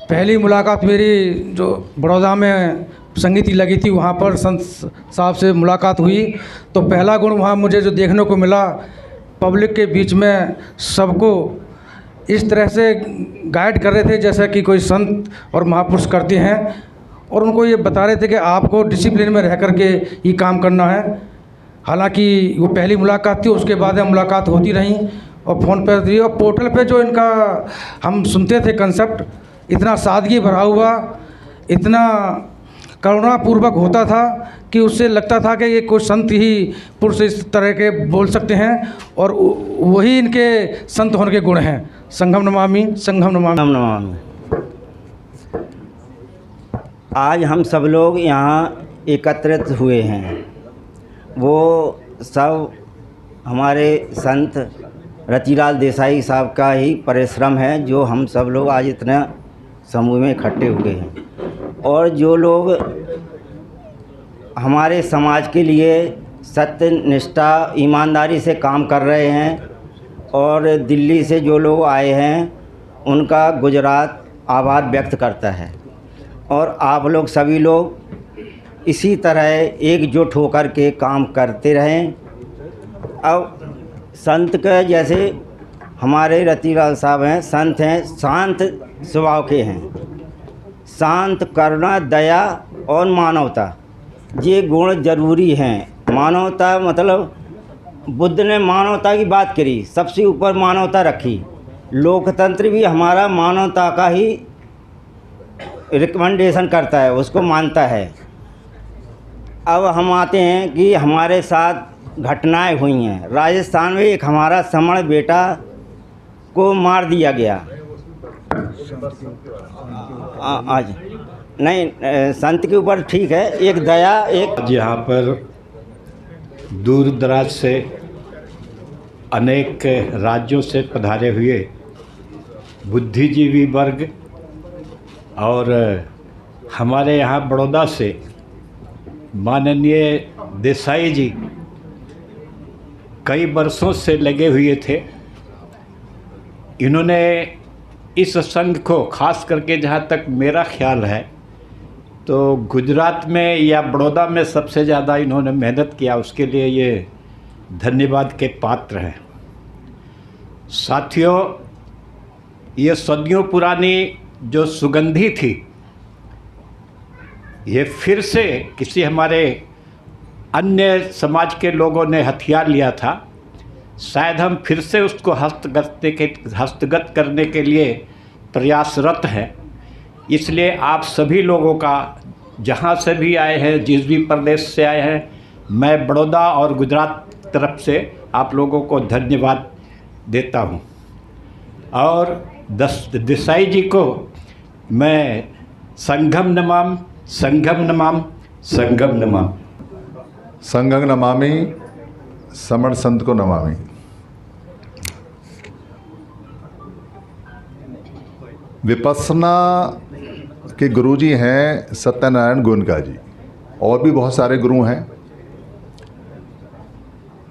पहली मुलाकात मेरी जो बड़ौदा में संगीति लगी थी, वहाँ पर संत साहब से मुलाकात हुई, तो पहला गुण वहाँ मुझे जो देखने को मिला, पब्लिक के बीच में सबको इस तरह से गाइड कर रहे थे जैसा कि कोई संत और महापुरुष करते हैं, और उनको ये बता रहे थे कि आपको डिसिप्लिन में रह कर के ये काम करना है। हालांकि वो पहली मुलाकात थी, उसके बाद मुलाकात होती रही और फ़ोन पर दी, और पोर्टल पे जो इनका हम सुनते थे कंसेप्ट, इतना सादगी भरा हुआ, इतना करुणापूर्वक होता था कि उससे लगता था कि ये कोई संत ही पुरुष इस तरह के बोल सकते हैं, और वही इनके संत होने के गुण हैं। संगम नमामि, संगम नमामि। आज हम सब लोग यहाँ एकत्रित हुए हैं, वो सब हमारे संत रतिलाल देसाई साहब का ही परिश्रम है, जो हम सब लोग आज इतना समूह में इकट्ठे हुए हैं। और जो लोग हमारे समाज के लिए सत्य, निष्ठा, ईमानदारी से काम कर रहे हैं, और दिल्ली से जो लोग आए हैं उनका गुजरात आभार व्यक्त करता है। और आप लोग सभी लोग इसी तरह एकजुट होकर के काम करते रहें अब संत के जैसे हमारे रतिलाल साहब हैं, संत हैं, शांत स्वभाव के हैं। शांत, करुणा, दया और मानवता, ये गुण जरूरी हैं। मानवता मतलब बुद्ध ने मानवता की बात करी, सबसे ऊपर मानवता रखी। लोकतंत्र भी हमारा मानवता का ही रिकमेंडेशन करता है, उसको मानता है। अब हम आते हैं कि हमारे साथ घटनाएं हुई हैं। राजस्थान में एक हमारा समण बेटा को मार दिया गया। आज नहीं, संत के ऊपर ठीक है, एक दया, एक यहाँ पर दूर दराज से अनेक राज्यों से पधारे हुए बुद्धिजीवी वर्ग और हमारे यहाँ बड़ौदा से माननीय देसाई जी कई वर्षों से लगे हुए थे। इन्होंने इस संघ को खास करके, जहाँ तक मेरा ख्याल है, तो गुजरात में या बड़ौदा में सबसे ज़्यादा इन्होंने मेहनत किया, उसके लिए ये धन्यवाद के पात्र हैं। साथियों, ये सदियों पुरानी जो सुगंधी थी, ये फिर से किसी हमारे अन्य समाज के लोगों ने हथियार लिया था। शायद हम फिर से उसको हस्तगत करने के लिए प्रयासरत हैं। इसलिए आप सभी लोगों का, जहाँ से भी आए हैं, जिस भी प्रदेश से आए हैं, मैं बड़ौदा और गुजरात तरफ से आप लोगों को धन्यवाद देता हूँ। और देसाई जी को मैं संघम नमाम, संघम नमाम, संघम नमाम। संघं नमामि, समण संत को नमामि। विपस्सना के गुरुजी हैं सत्यनारायण गोयनका जी, और भी बहुत सारे गुरु हैं।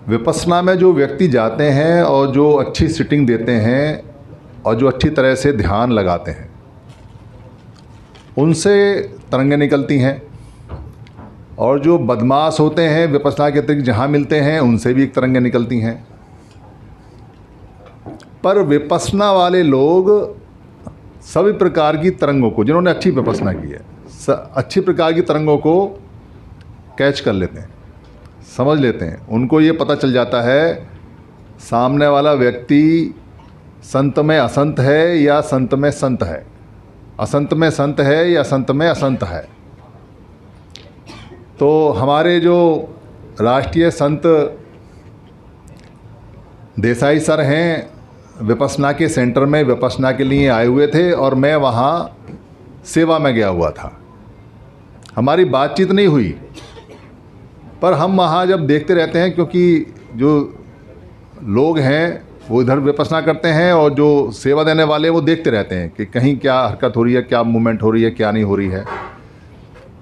विपस्सना में जो व्यक्ति जाते हैं और जो अच्छी सिटिंग देते हैं और जो अच्छी तरह से ध्यान लगाते हैं, उनसे तरंगें निकलती हैं। और जो बदमाश होते हैं विपस्सना के अतिरिक्त जहाँ मिलते हैं, उनसे भी एक तरंगें निकलती हैं। पर विपस्सना वाले लोग सभी प्रकार की तरंगों को, जिन्होंने अच्छी विपस्सना की है, अच्छी प्रकार की तरंगों को कैच कर लेते हैं, समझ लेते हैं। उनको ये पता चल जाता है सामने वाला व्यक्ति संत में असंत है या संत में संत है, असंत में संत है या संत में असंत है। तो हमारे जो राष्ट्रीय संत देसाई सर हैं, विपस्सना के सेंटर में विपस्सना के लिए आए हुए थे और मैं वहाँ सेवा में गया हुआ था। हमारी बातचीत नहीं हुई, पर हम वहाँ जब देखते रहते हैं, क्योंकि जो लोग हैं वो इधर विपस्सना करते हैं और जो सेवा देने वाले वो देखते रहते हैं कि कहीं क्या हरकत हो रही है, क्या मूवमेंट हो रही है, क्या नहीं हो रही है।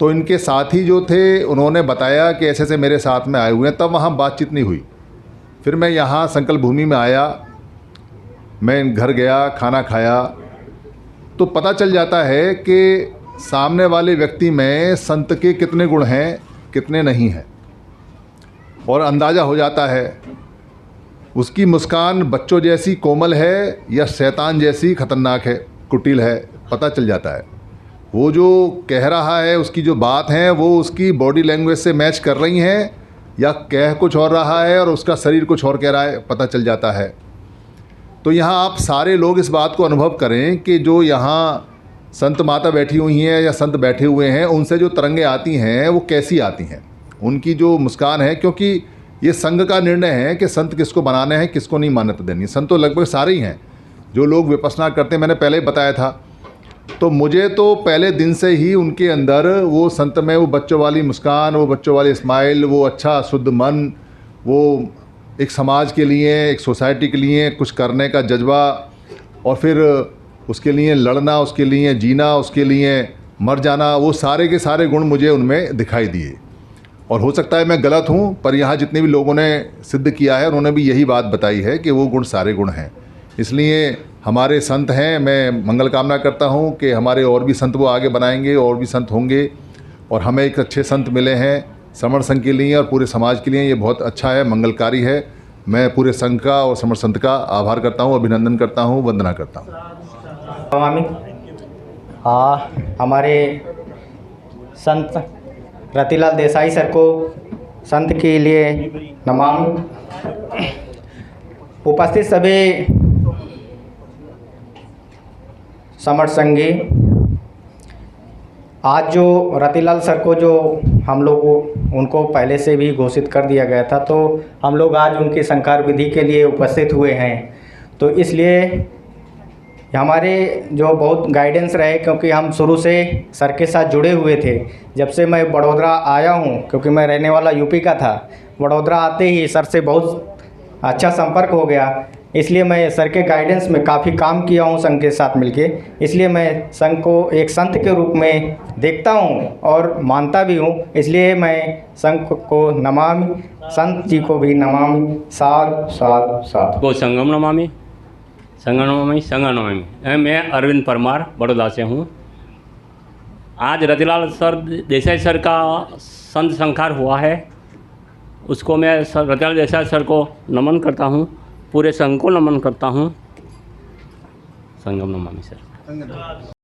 तो इनके साथी जो थे उन्होंने बताया कि ऐसे ऐसे मेरे साथ में आए हुए हैं, तब वहाँ बातचीत नहीं हुई। फिर मैं यहाँ संकल्प भूमि में आया, मैं घर गया, खाना खाया, तो पता चल जाता है कि सामने वाले व्यक्ति में संत के कितने गुण हैं, कितने नहीं हैं, और अंदाज़ा हो जाता है। उसकी मुस्कान बच्चों जैसी कोमल है या शैतान जैसी खतरनाक है, कुटिल है, पता चल जाता है। वो जो कह रहा है, उसकी जो बात है, वो उसकी बॉडी लैंग्वेज से मैच कर रही हैं या कह कुछ और रहा है और उसका शरीर कुछ और कह रहा है, पता चल जाता है। तो यहाँ आप सारे लोग इस बात को अनुभव करें कि जो यहाँ संत माता बैठी हुई हैं या संत बैठे हुए हैं, उनसे जो तरंगें आती हैं वो कैसी आती हैं, उनकी जो मुस्कान है। क्योंकि ये संघ का निर्णय है कि संत किसको बनाने हैं, किसको नहीं मान्यता देनी। संत तो लगभग सारे ही हैं जो लोग विपस्सना करते हैं, मैंने पहले ही बताया था। तो मुझे तो पहले दिन से ही उनके अंदर वो संत में वो बच्चों वाली मुस्कान, वो बच्चों वाली स्माइल, वो अच्छा शुद्ध मन, वो एक समाज के लिए, एक सोसाइटी के लिए कुछ करने का जज्बा, और फिर उसके लिए लड़ना, उसके लिए जीना, उसके लिए मर जाना, वो सारे के सारे गुण मुझे उनमें दिखाई दिए। और हो सकता है मैं गलत हूँ, पर यहाँ जितने भी लोगों ने सिद्ध किया है उन्होंने भी यही बात बताई है कि वो गुण सारे गुण हैं। इसलिए हमारे संत हैं, मैं मंगल कामना करता हूँ कि हमारे और भी संत वो आगे बनाएंगे, और भी संत होंगे, और हमें एक अच्छे संत मिले हैं समण संघ के लिए और पूरे समाज के लिए। ये बहुत अच्छा है, मंगलकारी है। मैं पूरे संघ का और समर संत का आभार करता हूँ, अभिनंदन करता हूँ, वंदना करता हूँ। नमामि। हमारे संत रतिलाल देसाई सर को संत के लिए नमामि। उपस्थित सभी समर संघी, आज जो रतिलाल सर को जो हम लोग उनको पहले से भी घोषित कर दिया गया था, तो हम लोग आज उनकी संस्कार विधि के लिए उपस्थित हुए हैं। तो इसलिए हमारे जो बहुत गाइडेंस रहे, क्योंकि हम शुरू से सर के साथ जुड़े हुए थे। जब से मैं बड़ौदा आया हूँ, क्योंकि मैं रहने वाला यूपी का था, बड़ौदा आते ही सर से बहुत अच्छा संपर्क हो गया। इसलिए मैं सर के गाइडेंस में काफ़ी काम किया हूँ संघ के साथ मिलके। इसलिए मैं संघ को एक संत के रूप में देखता हूँ और मानता भी हूँ। इसलिए मैं संघ को नमामि, संत जी को भी नमामि। साध साध साध। वो संगम नमामि, संगम नमामि, संगम नमामि। मैं अरविंद परमार बड़ौदा से हूँ। आज रतिलाल सर देसाई सर का संत संस्कार हुआ है, उसको मैं रतिलाल देसाई सर को नमन करता हूँ, पूरे संघ को नमन करता हूँ। संगम नमामि सर।